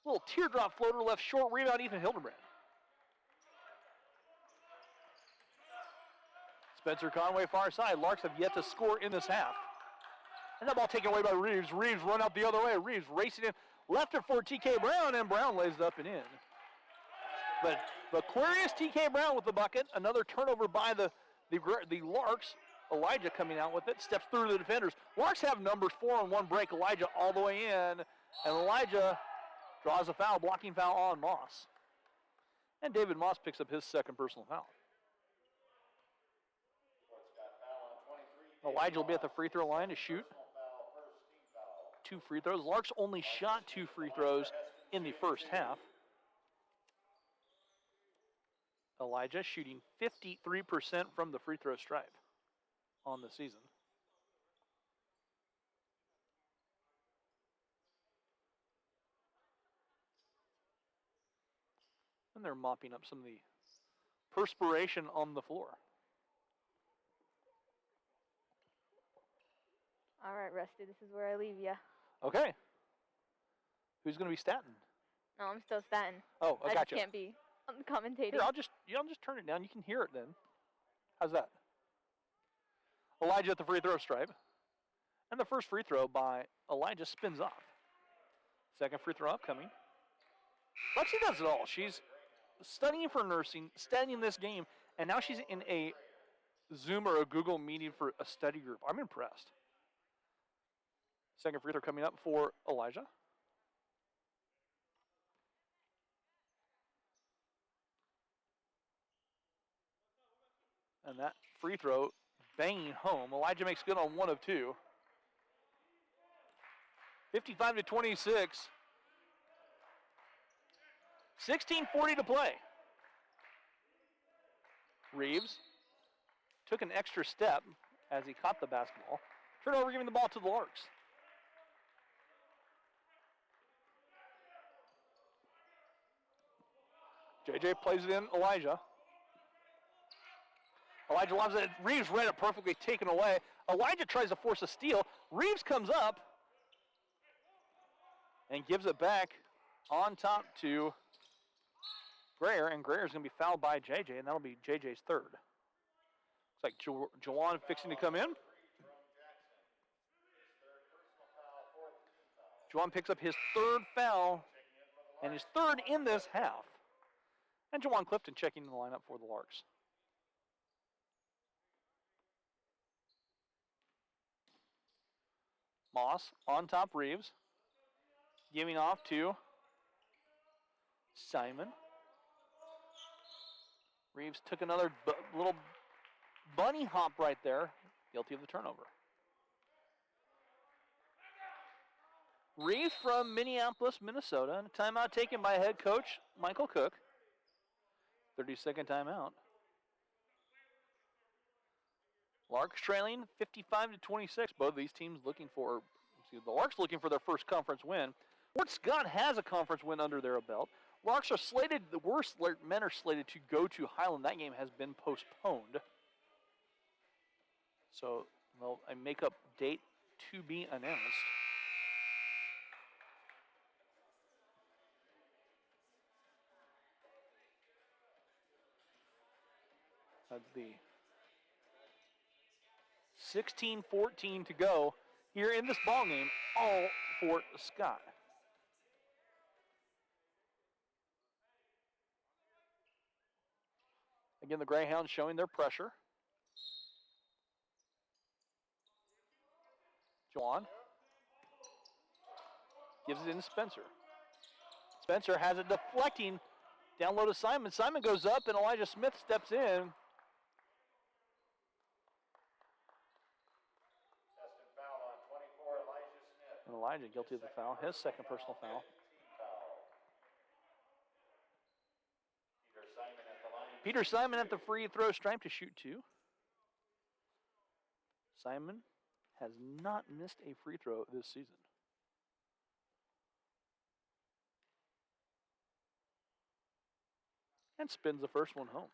Little teardrop floater left short. Rebound Ethan Hildebrand. Spencer Conway far side. Larks have yet to score in this half. And that ball taken away by Reeves. Reeves run out the other way. Reeves racing in. Left it for TK Brown, and Brown lays it up and in. But the Aquarius TK Brown with the bucket. Another turnover by the Larks. Elijah coming out with it. Steps through the defenders. Larks have numbers 4-on-1 break. Elijah all the way in. And Elijah draws a foul, blocking foul on Moss. And David Moss picks up his second personal foul. Elijah will be at the free throw line to shoot 2 free throws. Larks only shot 2 free throws in the first half. Elijah shooting 53% from the free throw stripe on the season. And they're mopping up some of the perspiration on the floor. All right, Rusty, this is where I leave you. Okay. Who's going to be Staten? No, I'm still Staten. Oh, I just gotcha. can't be commentating. Here, I'll just turn it down. You can hear it then. How's that? Elijah at the free throw stripe. And the first free throw by Elijah spins off. Second free throw upcoming. But she does it all. She's studying for nursing, studying this game, and now she's in a Zoom or a Google meeting for a study group. I'm impressed. Second free throw coming up for Elijah. And that free throw banging home. Elijah makes good on 1 of 2. 55-26. 16:40 to play. Reeves took an extra step as he caught the basketball. Turnover, giving the ball to the Larks. JJ plays it in, Elijah. Elijah lobs it. Reeves read it perfectly, taken away. Elijah tries to force a steal. Reeves comes up and gives it back on top to Greer, and Greer's going to be fouled by JJ, and that'll be JJ's third. Looks like Jawan fixing to come in. Jawan picks up his third foul, and his third in this half. And Jawan Clifton checking in the lineup for the Larks. Moss on top Reeves. Giving off to Simon. Reeves took another little bunny hop right there. Guilty of the turnover. Reeves from Minneapolis, Minnesota. And a timeout taken by head coach Michael Cook. 30-second timeout. Larks trailing 55-26. Both of these teams looking for, the Larks looking for their first conference win. Fort Scott has a conference win under their belt. Larks are slated, the worst men are slated to go to Highland. That game has been postponed. So, well, a makeup date to be announced. That's the 16-14 to go here in this ball game, all Fort Scott. Again, the Greyhounds showing their pressure. Juwan gives it in to Spencer. Spencer has it deflecting down low to Simon. Simon goes up and Elijah Smith steps in. Hesston foul on 24, Elijah Smith. And Elijah guilty of the foul, his second personal foul. Peter Simon at the free throw stripe to shoot 2. Simon has not missed a free throw this season. And spins the first one home.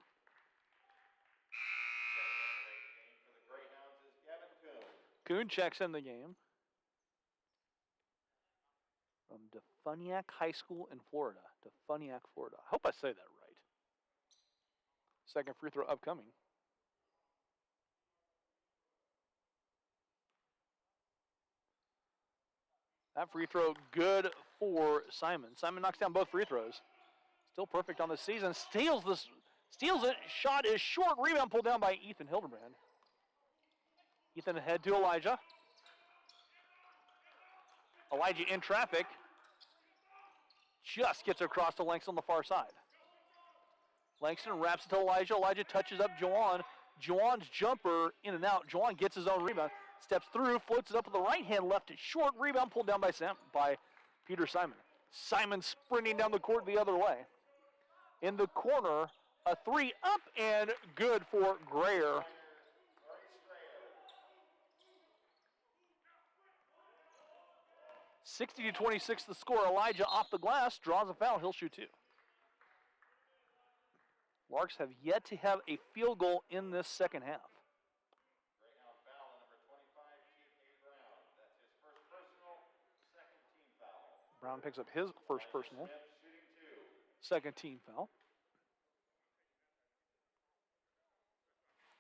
Kuhn checks in the game from Defuniak High School in Florida. Defuniak, Florida. I hope I say that right. Second free throw upcoming. That free throw good for Simon. Simon knocks down both free throws. Still perfect on the season. Steals it. Shot is short. Rebound pulled down by Ethan Hildebrand. Ethan ahead to Elijah. Elijah in traffic. Just gets across to Langston on the far side. Langston wraps it to Elijah. Elijah touches up Juwan. Juwan's jumper in and out. Juwan gets his own rebound. Steps through, floats it up with the right hand, left it short. Rebound pulled down by Peter Simon. Simon sprinting down the court the other way. In the corner, a three up and good for Grayer. 60-26 the score. Elijah off the glass, draws a foul. He'll shoot two. Larks have yet to have a field goal in this second half. Greyhound foul on number 25, T.A. Brown. That's his first personal, second team foul. Brown picks up his first personal. Smith shooting two. Second team foul.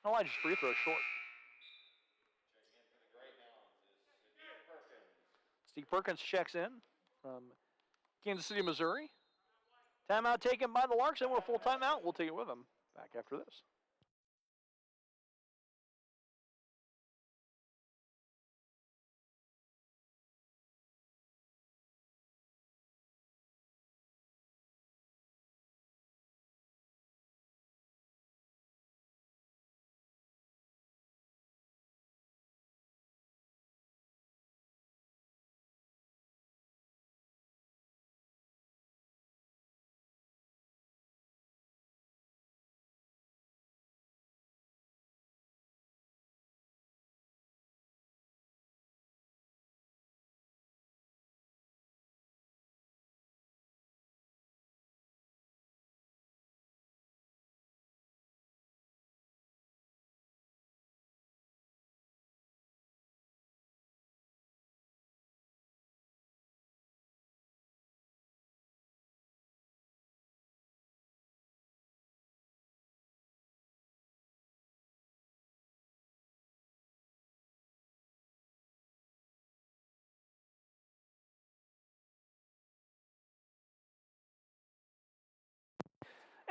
Elijah's free throw short. Checking in for the Greyhounds is Sadiq Perkins. Steve Perkins checks in from Kansas City, Missouri. Timeout taken by the Larks, and we're a full timeout. We'll take it with them. Back after this.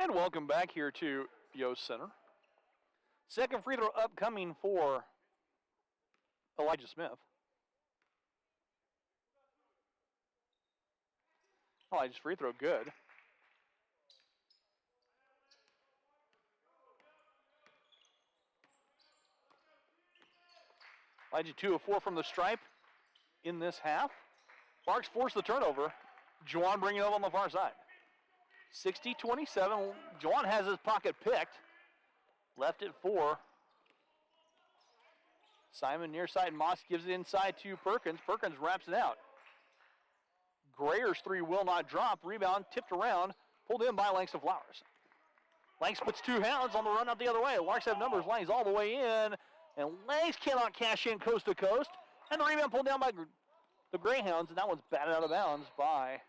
And welcome back here to Yost Center. Second free throw upcoming for Elijah Smith. Elijah's free throw good. Elijah 2 of 4 from the stripe in this half. Larks force the turnover. Juwan bringing it up on the far side. 60-27. Juwan has his pocket picked. Left it for Simon near side. Moss gives it inside to Perkins. Perkins wraps it out. Grayer's three will not drop. Rebound tipped around. Pulled in by Langston Flowers. Langs puts two hands on the run out the other way. Larks have numbers. Langs all the way in. And Langs cannot cash in coast to coast. And the rebound pulled down by the Greyhounds. And that one's batted out of bounds by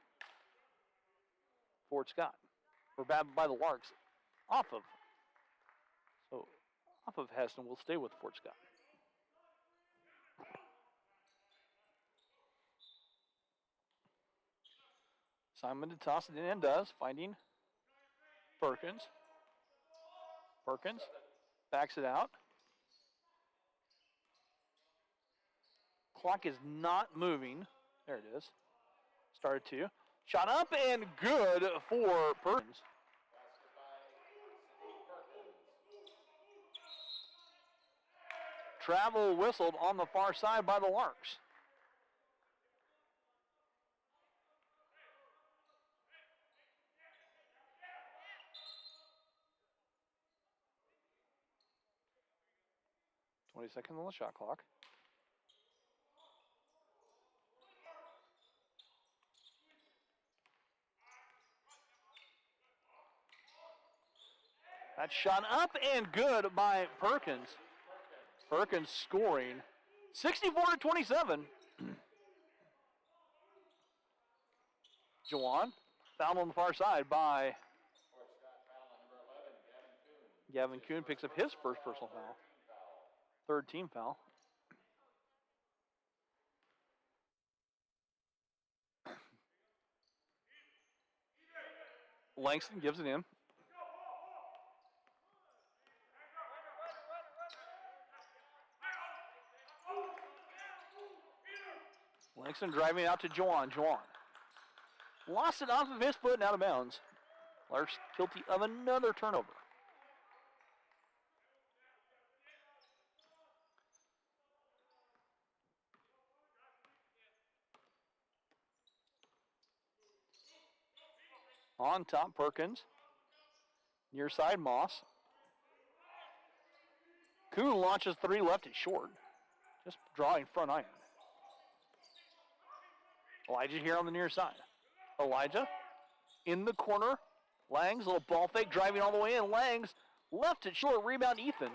Fort Scott. Or batted by the Larks. Off of Hesston. Will stay with Fort Scott. Simon to toss it in and does, finding Perkins. Perkins backs it out. Clock is not moving. There it is. Started to. Shot up and good for Perkins. Travel whistled on the far side by the Larks. Seconds on the shot clock. That shot up and good by Perkins. Perkins scoring 64-27. Juwan fouled on the far side by Gavin Kuhn. Picks up his first personal foul. Third team foul. Langston gives it in. Langston driving out to Juwan. Juwan lost it off of his foot and out of bounds. Larks guilty of another turnover. On top, Perkins. Near side, Moss. Kuhn launches three, left it short. Just drawing front iron. Elijah here on the near side. Elijah in the corner. Langs, little ball fake, driving all the way in. Langs left it short, rebound Ethan.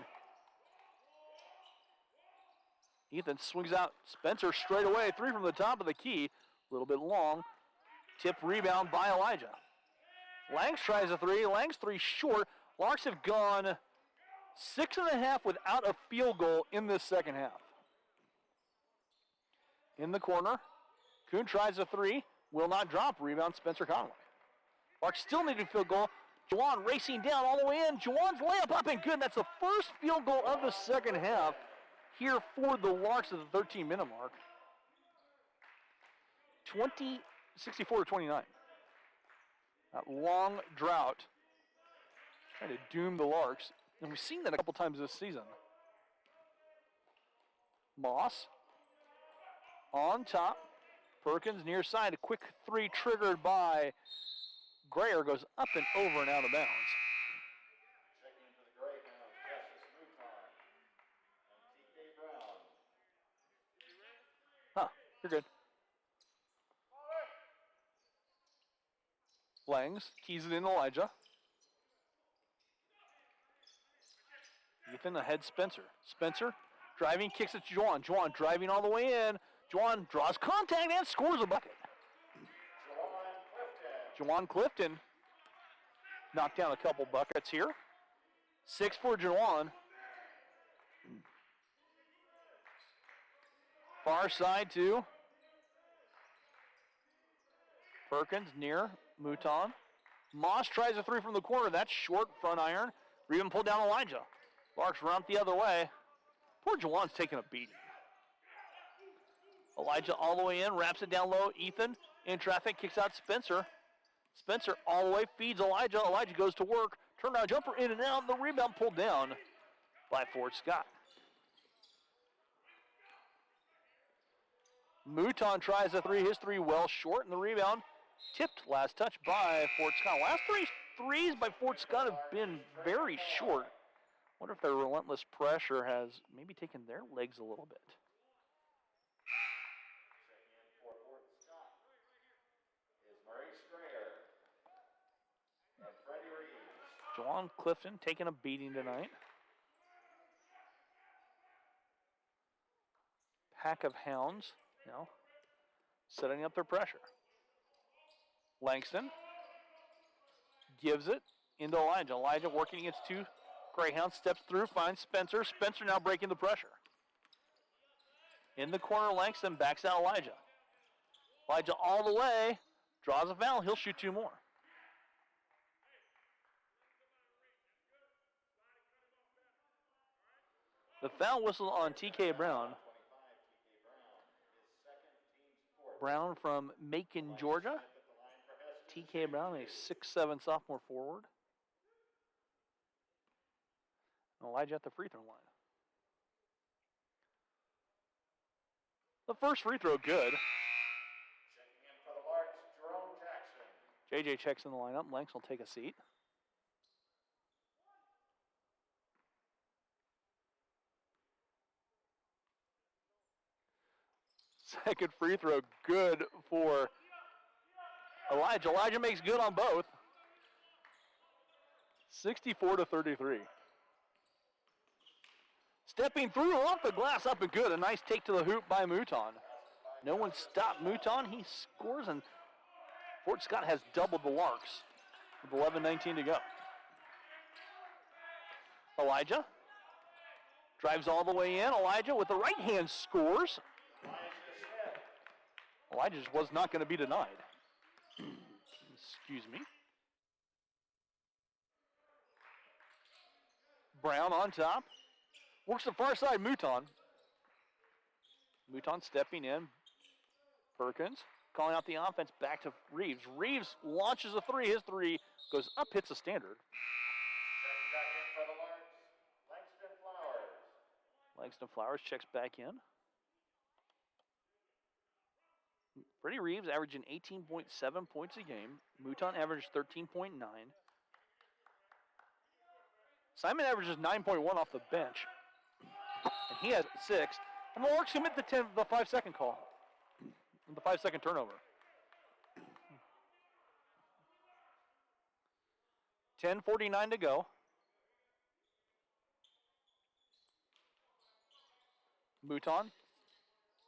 Ethan swings out Spencer straight away. Three from the top of the key. A little bit long. Tip rebound by Elijah. Langs tries a three. Langs three short. Larks have gone 6.5 without a field goal in this second half. In the corner, Kuhn tries a three. Will not drop. Rebound Spencer Conway. Larks still need a field goal. Juwan racing down all the way in. Juwan's layup up and good. That's the first field goal of the second half here for the Larks at the 13-minute mark. 64-29. That long drought trying to doom the Larks. And we've seen that a couple times this season. Moss on top. Perkins near side. A quick three triggered by Grayer, goes up and over and out of bounds. Checking into the Greyhounds, Justice Mouton and TK Brown. Huh, you're good. Langs keys it in Elijah. Ethan ahead Spencer. Spencer driving, kicks it to Juwan. Juwan driving all the way in. Juwan draws contact and scores a bucket. Juwan Clifton knocked down a couple buckets here. 6 for Juwan. Far side to Perkins near Mouton. Moss tries a three from the corner. That's short, front iron. Rebound pulled down Elijah. Larks run the other way. Poor Juwan's taking a beating. Elijah all the way in, wraps it down low. Ethan in traffic, kicks out Spencer. Spencer all the way, feeds Elijah. Elijah goes to work. Turnaround jumper in and out. The rebound pulled down by Fort Scott. Mouton tries a three. His three well short, and the rebound tipped last touch by Fort Scott. Last three threes by Fort Scott have been very short. Wonder if their relentless pressure has maybe taken their legs a little bit. Juwan Clifton taking a beating tonight. Pack of hounds, setting up their pressure. Langston gives it into Elijah. Elijah working against two Greyhounds, steps through, finds Spencer. Spencer now breaking the pressure. In the corner, Langston backs out Elijah. Elijah all the way, draws a foul. He'll shoot two more. The foul whistle on TK Brown. Brown from Macon, Georgia. TK Brown, a 6'7" sophomore forward. Elijah at the free throw line. The first free throw good. JJ checks in the lineup. Lanks will take a seat. Second free throw good for Elijah. Elijah makes good on both. 64-33. Stepping through off the glass, up and good. A nice take to the hoop by Mouton. No one stopped Mouton. He scores, and Fort Scott has doubled the Larks with 11:19 to go. Elijah drives all the way in. Elijah with the right hand scores. Elijah just was not going to be denied. Excuse me. Brown on top. Works the far side, Mouton. Mouton stepping in. Perkins calling out the offense back to Reeves. Reeves launches a three. His three goes up, hits a standard. Checking back in for the Larks, Langston Flowers. Langston Flowers checks back in. Freddie Reeves averaging 18.7 points a game. Mouton averages 13.9. Simon averages 9.1 off the bench. And he has 6. And the Larks commit the 5-second call. The 5-second turnover. 10:49 to go. Mouton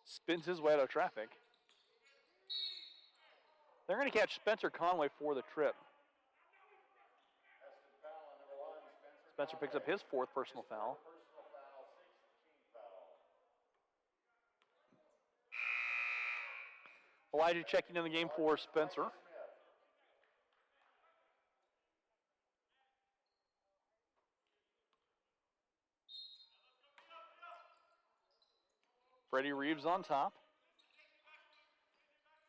spins his way out of traffic. They're going to catch Spencer Conway for the trip. Hesston foul on number 1, Spencer picks up his 4th personal foul. Personal foul, 6th team foul. Elijah checking in the game for Spencer. Freddie Reeves on top.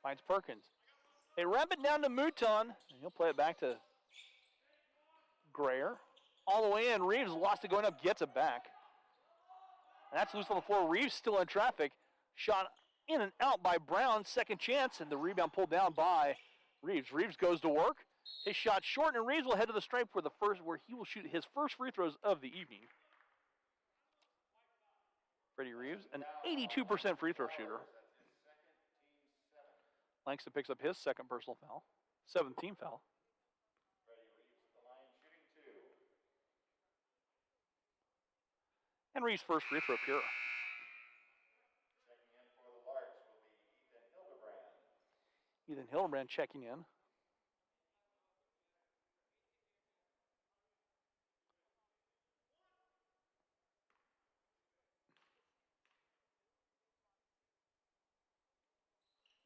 Finds Perkins. They wrap it down to Mouton, and he'll play it back to Grayer. All the way in, Reeves lost it going up, gets it back. And that's loose on the floor. Reeves still in traffic. Shot in and out by Brown, second chance, and the rebound pulled down by Reeves. Reeves goes to work. His shot short, and Reeves will head to the stripe for where he will shoot his first free throws of the evening. Freddie Reeves, an 82% free throw shooter. Langston picks up his 2nd personal foul, 7th team foul. Freddie Reeves at the line shooting 2. And Reeves' first free throw pure. Checking in for the Larks will be Ethan Hildebrand. Ethan Hildebrand checking in.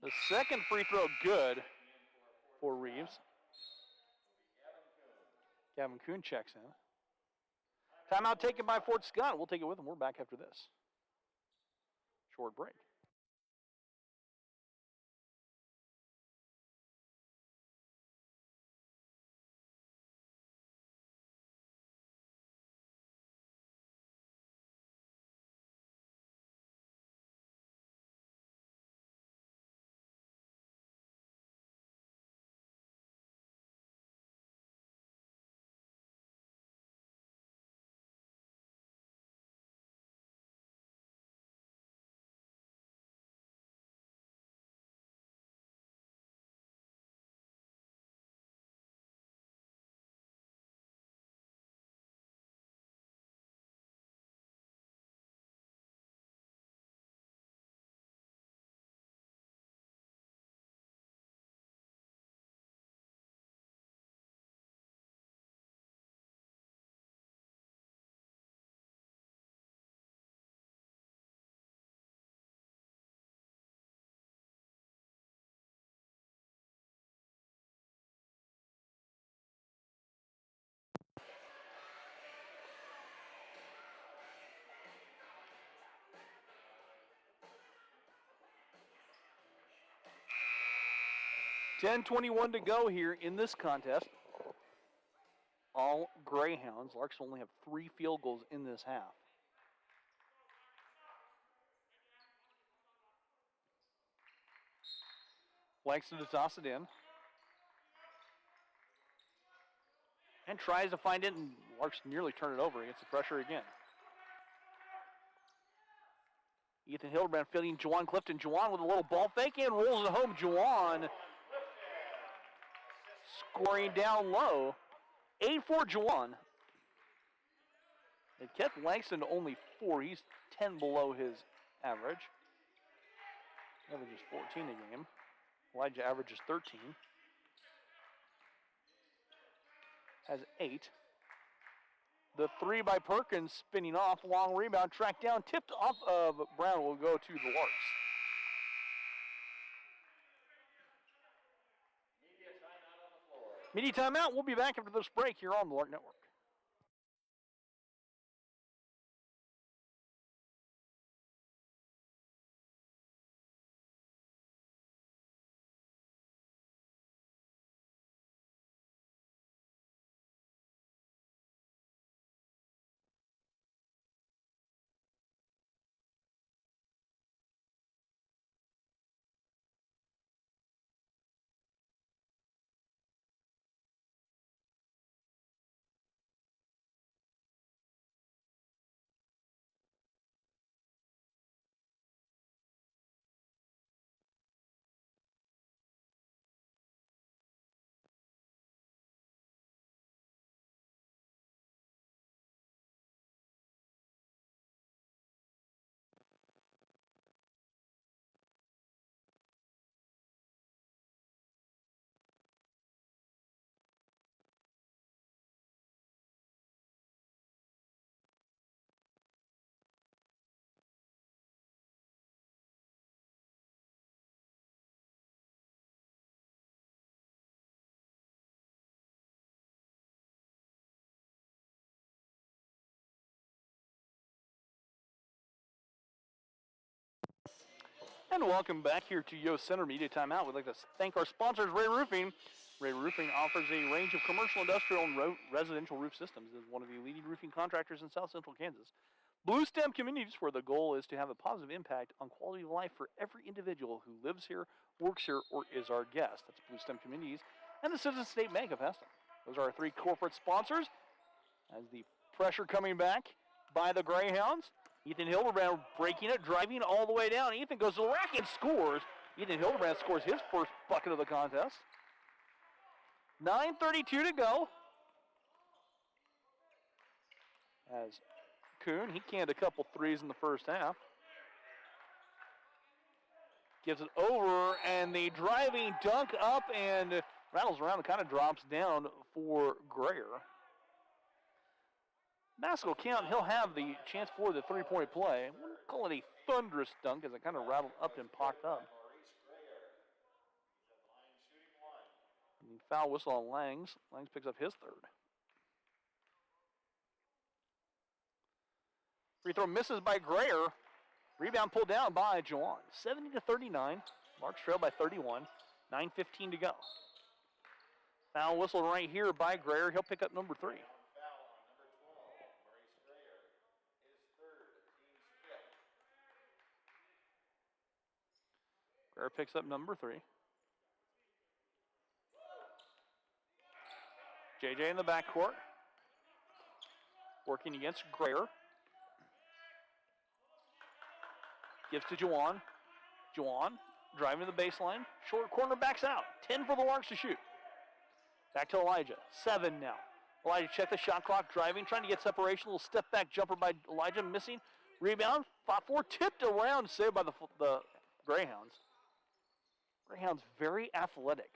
The 2nd free throw good for Reeves. Gavin Kuhn checks in. Timeout taken by Fort Scott. We'll take it with him. We're back after this short break. .21 to go here in this contest. All Greyhounds. Larks only have 3 field goals in this half. Langston to toss it in. And tries to find it, and Larks nearly turn it over. He gets the pressure again. Ethan Hildebrand fielding Juwan Clifton. Juwan with a little ball fake and rolls it home. Juwan scoring down low. 8-4 Juwan. It kept Langston to only 4. He's 10 below his average. Averages 14 a game. Elijah averages 13. Has 8. The 3 by Perkins spinning off. Long rebound. Tracked down. Tipped off of Brown will go to the Larks. Media timeout. We'll be back after this break here on the Lark Network. And welcome back here to Yost Center Media Timeout. We'd like to thank our sponsors, Ray Roofing. Ray Roofing offers a range of commercial, industrial, and residential roof systems. It is one of the leading roofing contractors in South Central Kansas. Blue STEM communities, where the goal is to have a positive impact on quality of life for every individual who lives here, works here, or is our guest. That's Blue STEM Communities and the Citizens State Bank of Hesston. Those are our three corporate sponsors. As the pressure coming back by the Greyhounds, Ethan Hildebrand breaking it, driving all the way down. Ethan goes to the rack and scores. Ethan Hildebrand scores his first bucket of the contest. 9:32 to go. As Kuhn, he canned a couple threes in the first half. Gives it over, and the driving dunk up and rattles around and kind of drops down for Greer. Basket will count. He'll have the chance for the three-point play. I wouldn't call it a thunderous dunk as it kind of rattled up and popped up. And the foul whistle on Langs. Langs picks up his third. Free throw misses by Greer. Rebound pulled down by Jawan. 70-39. Larks trail by 31. 9:15 to go. Foul whistle right here by Greer. He'll pick up number 3. Greer picks up number 3. JJ in the backcourt. Working against Greer. Gives to Jawan. Jawan driving to the baseline. Short corner backs out. 10 for the Larks to shoot. Back to Elijah. 7 now. Elijah check the shot clock. Driving. Trying to get separation. A little step back jumper by Elijah. Missing. Rebound. Fought for. Tipped around. Saved by the Greyhounds. Greyhounds very athletic.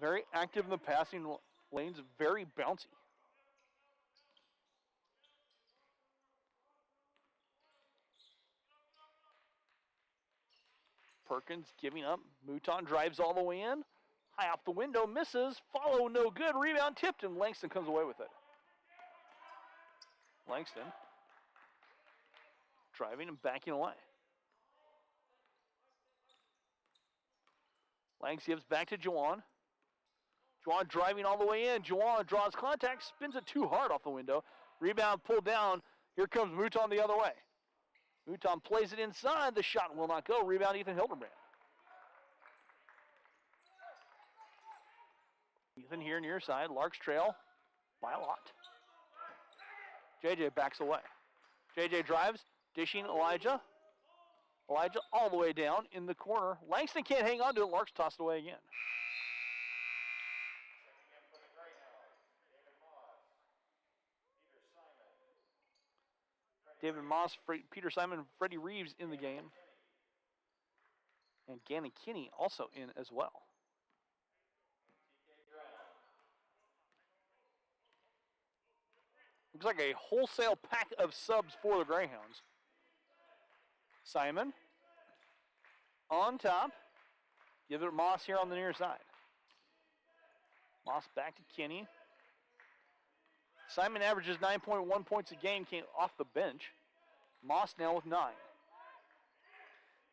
Very active in the passing lanes. Very bouncy. Perkins giving up. Mouton drives all the way in. High off the window, misses. Follow, no good. Rebound tipped, and Langston comes away with it. Langston driving and backing away. Langs gives back to Jawan. Jawan driving all the way in. Jawan draws contact, spins it too hard off the window. Rebound pulled down. Here comes Mouton the other way. Mouton plays it inside. The shot will not go. Rebound, Ethan Hildebrand. Ethan here near side. Larks trail by a lot. JJ backs away. JJ drives, dishing Elijah. Elijah all the way down in the corner. Langston can't hang on to it. Larks tossed away again. David Moss, Peter Simon, Freddie Reeves in the game. And Gannon Kinney also in as well. Looks like a wholesale pack of subs for the Greyhounds. Simon on top. Give it to Moss here on the near side. Moss back to Kinney. Simon averages 9.1 points a game, came off the bench. Moss now with 9.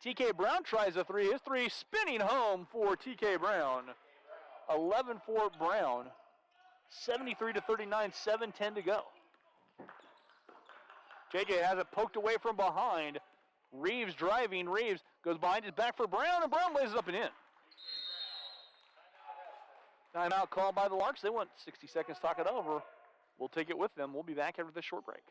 TK Brown tries a 3. His 3 spinning home for TK Brown. 11 for Brown. 73-39, 7:10 to go. JJ has it poked away from behind. Reeves driving. Reeves goes behind his back for Brown, and Brown lays it up and in. Timeout called by the Larks. They want 60 seconds to talk it over. We'll take it with them. We'll be back after this short break.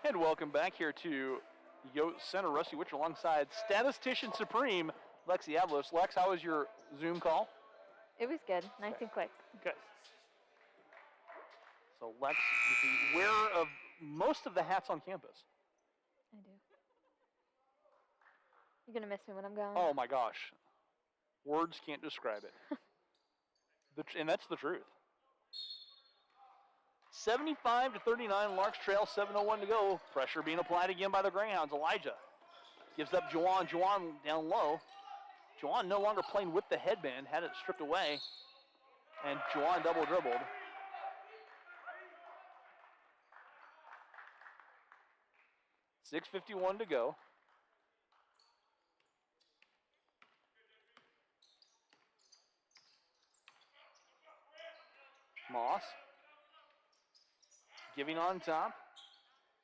And welcome back here to Yote Center. Rusty Witcher alongside Statistician Supreme, Lexi Avalos. Lex, how was your Zoom call? It was good. Nice and quick. Good. So Lex is the wearer of most of the hats on campus. I do. You're going to miss me when I'm gone. Oh my gosh. Words can't describe it. And that's the truth. 75-39, Larks trail, 7:01 to go. Pressure being applied again by the Greyhounds. Elijah gives up Juwan. Juwan down low. Juwan no longer playing with the headband, had it stripped away. And Juwan double dribbled. .6:51 to go. Moss giving on top.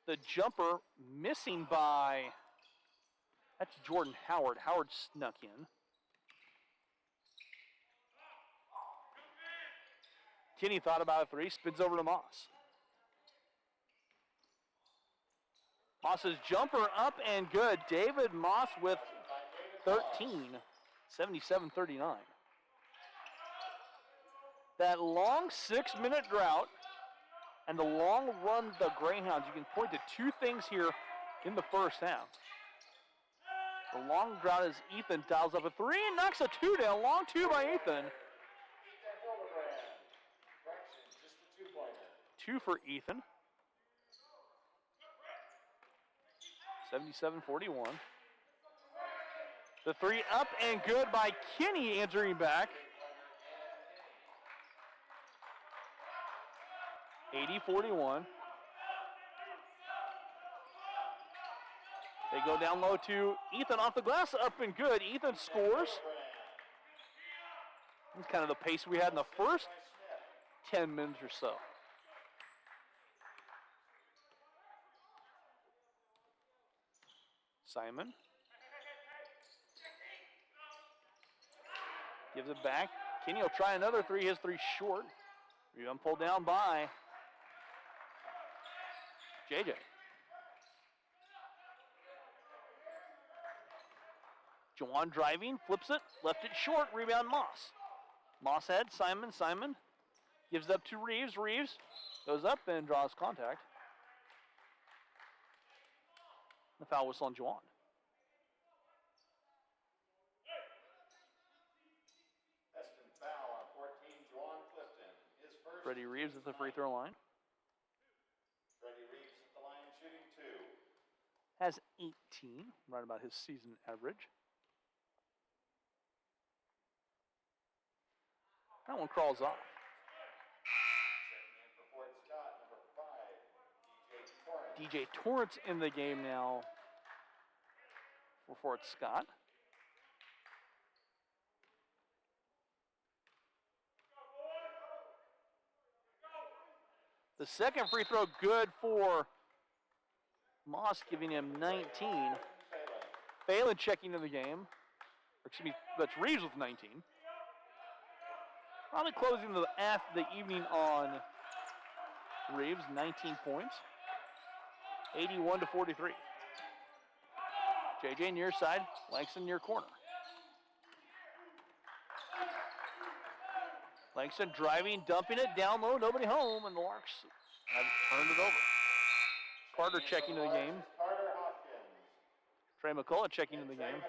The jumper missing by, that's Jordan Howard. Howard snuck in. Kinney thought about a three, spins over to Moss. Moss's jumper up and good. David Moss with 13, 77-39. That long 6-minute drought and the long run of the Greyhounds, you can point to two things here in the first half. The long drought as Ethan dials up a three and knocks a two down. Long two by Ethan. Two for Ethan. 77-41. The three up and good by Kinney, answering back. 80-41. They go down low to Ethan off the glass, up and good. Ethan scores. That's kind of the pace we had in the first 10 minutes or so. Simon gives it back. Kinney will try another three. His three short. Rebound pulled down by JJ. Juwan driving, flips it, left it short. Rebound Moss. Moss head, Simon. Simon gives it up to Reeves. Reeves goes up and draws contact. The foul whistle on Juwan. Hesston foul on 14, Juwan Clifton. His first. Freddie Reeves at the free throw line. Freddie Reeves at the line shooting two. Has 18, right about his season average. That one crawls off. Checking in for Fort Scott, number 5, DJ Torrance. DJ Torrance in the game now for Fort Scott. The second free throw good for Moss, giving him 19. Phelan checking in the game. Or excuse me, that's Reeves with 19. Probably closing the evening on Reeves, 19 points. 81-43. JJ near side, Langston near corner. Langston driving, dumping it down low, nobody home, and the Larks have turned it over. Carter checking into the game. Carter Hopkins. Trey McCullough checking into the game.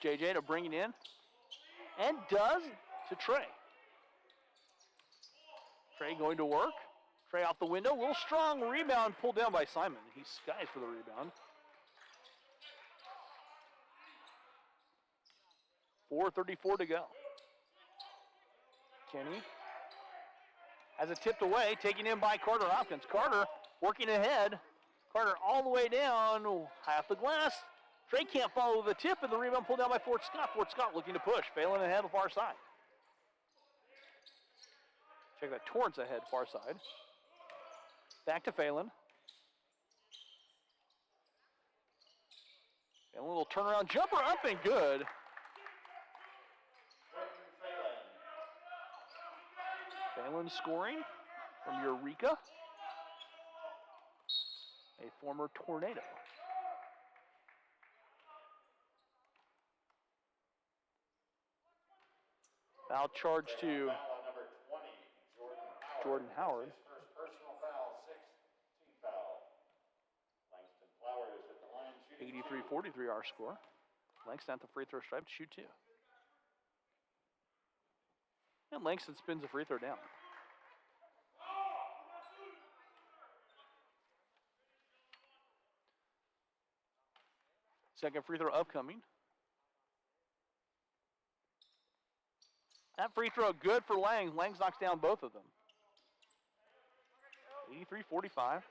JJ to bring it in, and does to Trey. Trey going to work. Trey off the window, a little strong rebound pulled down by Simon. He skies for the rebound. 4:34 to go. Kenny has it tipped away, taken in by Carter Hopkins. Carter working ahead. Carter all the way down, high off the glass. Trey can't follow the tip, and the rebound pulled down by Fort Scott. Fort Scott looking to push. Phelan ahead on the far side. Check that, Torrance ahead, far side. Back to Phelan. And a little turnaround jumper up and good. Phelan scoring from Eureka, a former Tornado. Foul charge to Jordan Howard. First personal foul, 6th team foul. Langston Flowers at the line shooting 83-43 our score. Langston at the free throw stripe to shoot 2. And Langston spins the free throw down. Second free throw upcoming. That free throw good for Lang. Lang knocks down both of them. 83-45.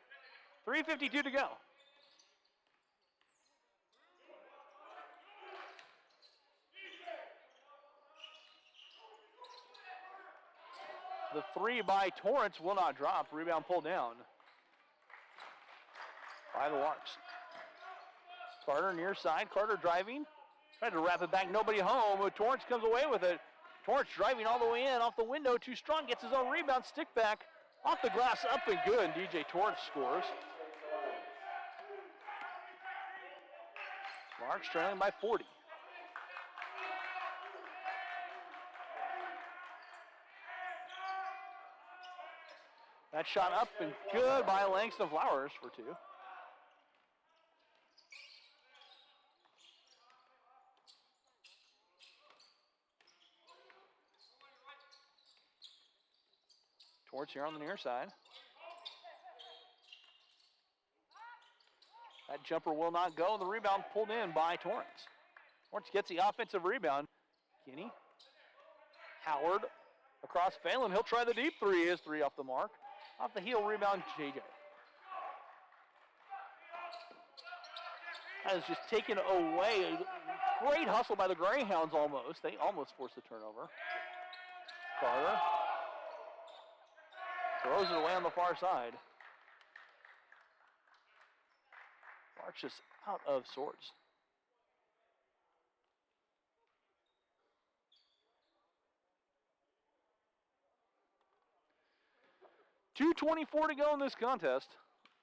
3:52 to go. The 3 by Torrance will not drop. Rebound pulled down by the Larks. Carter near side. Carter driving. Tried to wrap it back. Nobody home. But Torrance comes away with it. Torrance driving all the way in. Off the window. Too strong. Gets his own rebound. Stick back. Off the glass. Up and good. And DJ Torrance scores. Larks trailing by 40. That shot up and good by Langston Flowers for 2. Torrance here on the near side. That jumper will not go. The rebound pulled in by Torrance. Torrance gets the offensive rebound. Kinney. Howard across Phelan. He'll try the deep 3. His 3 off the mark. Off the heel rebound, JJ. That is just taken away. Great hustle by the Greyhounds almost. They almost forced the turnover. Carter throws it away on the far side. Larks just out of sorts. .224 to go in this contest.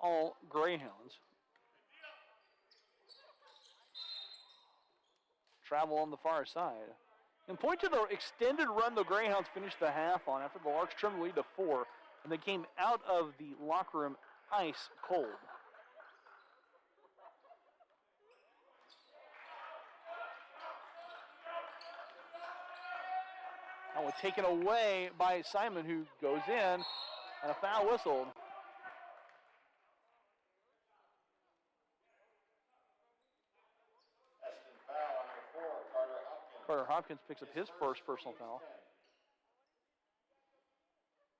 All Greyhounds. Travel on the far side. And point to the extended run the Greyhounds finished the half on after the Larks trimmed the lead to 4. And they came out of the locker room ice cold. That was taken away by Simon, who goes in, and a foul whistled. Hesston foul on number 4, Carter Hopkins. Carter Hopkins picks up his first personal foul.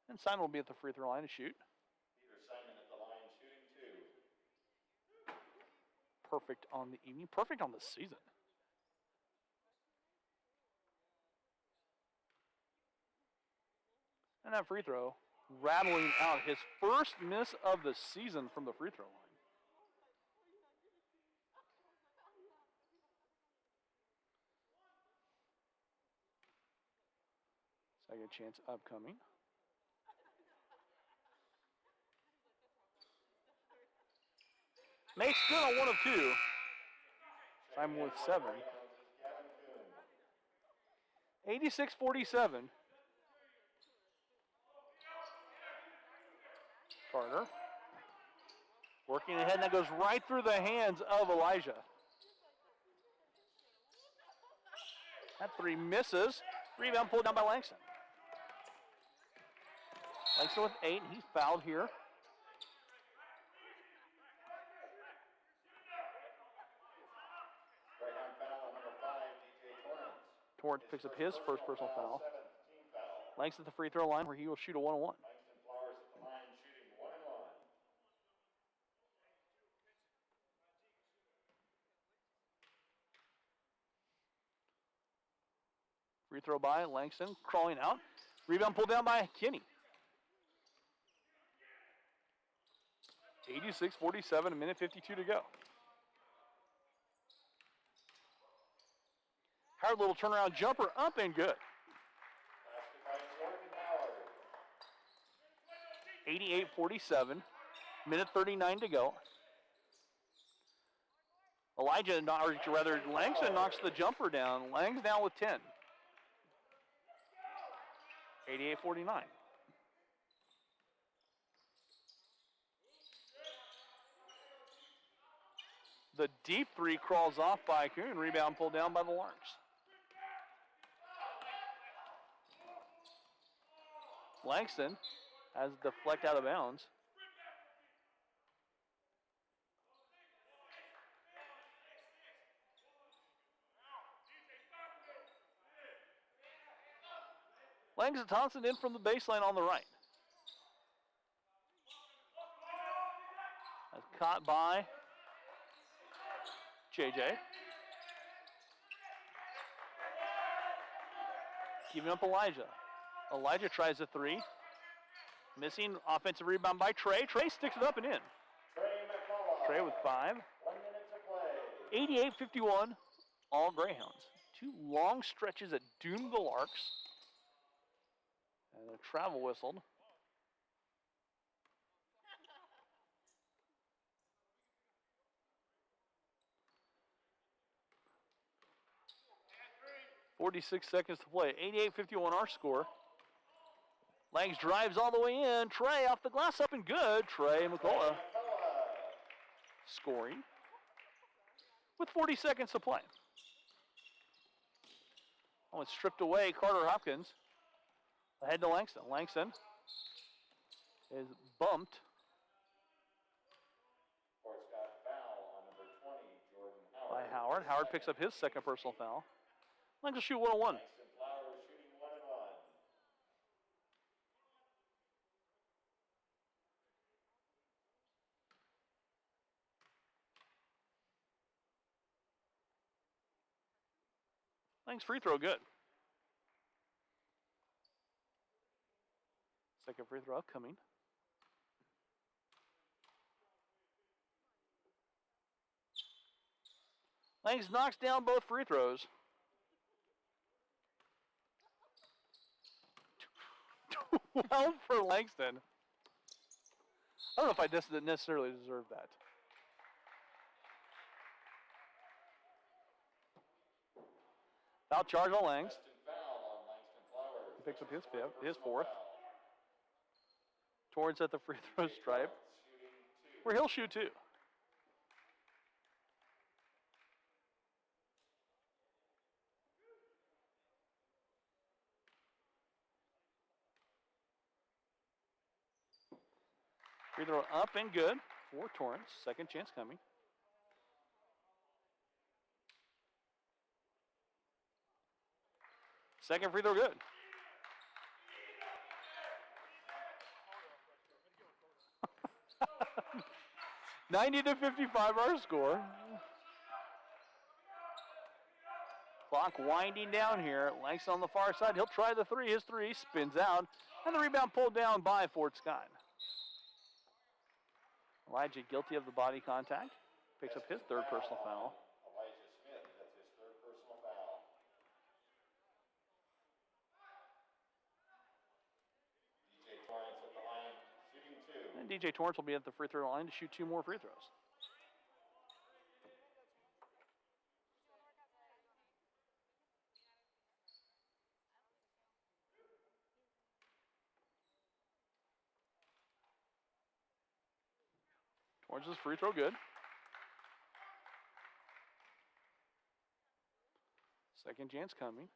And Simon will be at the free throw line to shoot. Peter Simon at the line shooting 2. Perfect on the evening, perfect on the season. And that free throw, rattling out his first miss of the season from the free throw line. Second chance upcoming. Makes good on 1 of 2. Simon with 7. 86-47. Carter working ahead, and that goes right through the hands of Elijah. That 3 misses. Rebound pulled down by Langston. Langston with 8. He's fouled here. Greyhound foul on number 5, DJ Torrance. Torrance picks up his first personal foul. 7th team foul. Langston at the free throw line where he will shoot a 1-on-1. Langston Flowers at the line shooting 1 and 1. Free throw by Langston, crawling out. Rebound pulled down by Kinney. 86-47, a minute 52 to go. Howard, little turnaround jumper, up and good. Basket by Jordan Howard. 88-47, minute 39 to go. Elijah, or rather, Langston knocks the jumper down. Lang's down with 10. 88-49. The deep three crawls off by Kuhn. Rebound pulled down by the Larks. Langston has deflect out of bounds. Langston Thompson in from the baseline on the right. That's caught by JJ. Giving up Elijah. Elijah tries a three. Missing offensive rebound by Trey. Trey sticks it up and in. Trey with 5. 1 minute to play. 88-51, all Greyhounds. 2 long stretches that doomed the Larks. And a travel whistled. .46 seconds to play. 88-51 our score. Langs drives all the way in. Trey off the glass, up and good. Trey McCullough scoring with 40 seconds to play. Oh, it's stripped away. Carter Hopkins ahead to Langston. Langston is bumped. Court's got foul on number 20, Jordan By Howard. Howard. Howard picks up his second personal foul. Langs will shoot 1-on-1. Langston Flowers shooting 1 and 1. Langs free throw good. Second free throw upcoming. Langs knocks down both free throws. 12 for Langston. I don't know if I necessarily deserve that. Foul charge on Langs. Weston foul on Langston Flowers. He picks up his Second fifth, his personal 4th. foul. Torrance at the free throw stripe, Shooting 2. where he'll shoot 2. Free throw up and good for Torrance. Second chance coming. Second free throw good. (90-55) our score. Clock winding down here. Langston on the far side. He'll try the three. His three spins out. And the rebound pulled down by Fort Scott. Elijah guilty of the body contact. Picks up his third personal foul. Elijah Smith, that's his 3rd personal foul. DJ Torrance at the line, shooting 2. And DJ Torrance will be at the free throw line to shoot 2 more free throws. Torrance's free throw good. Second chance coming.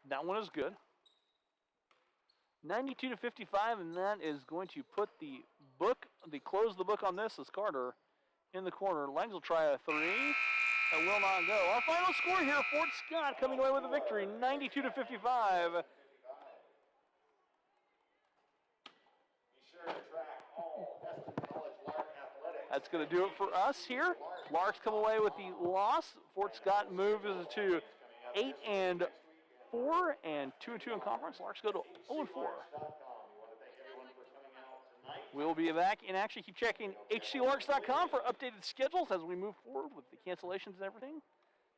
That one is good. 92-55, and that is going to put the close the book on this as Carter in the corner. Langs will try a three. That will not go. Our final score here, Fort Scott coming away with a victory, 92-55. That's going to do it for us here. Larks come away with the loss. Fort Scott moves to 8-4 and 2-2 in conference. Larks go to 0-4. We'll be back in action. Keep checking hclarks.com for updated schedules as we move forward with the cancellations and everything.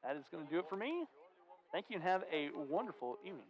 That is going to do it for me. Thank you and have a wonderful evening.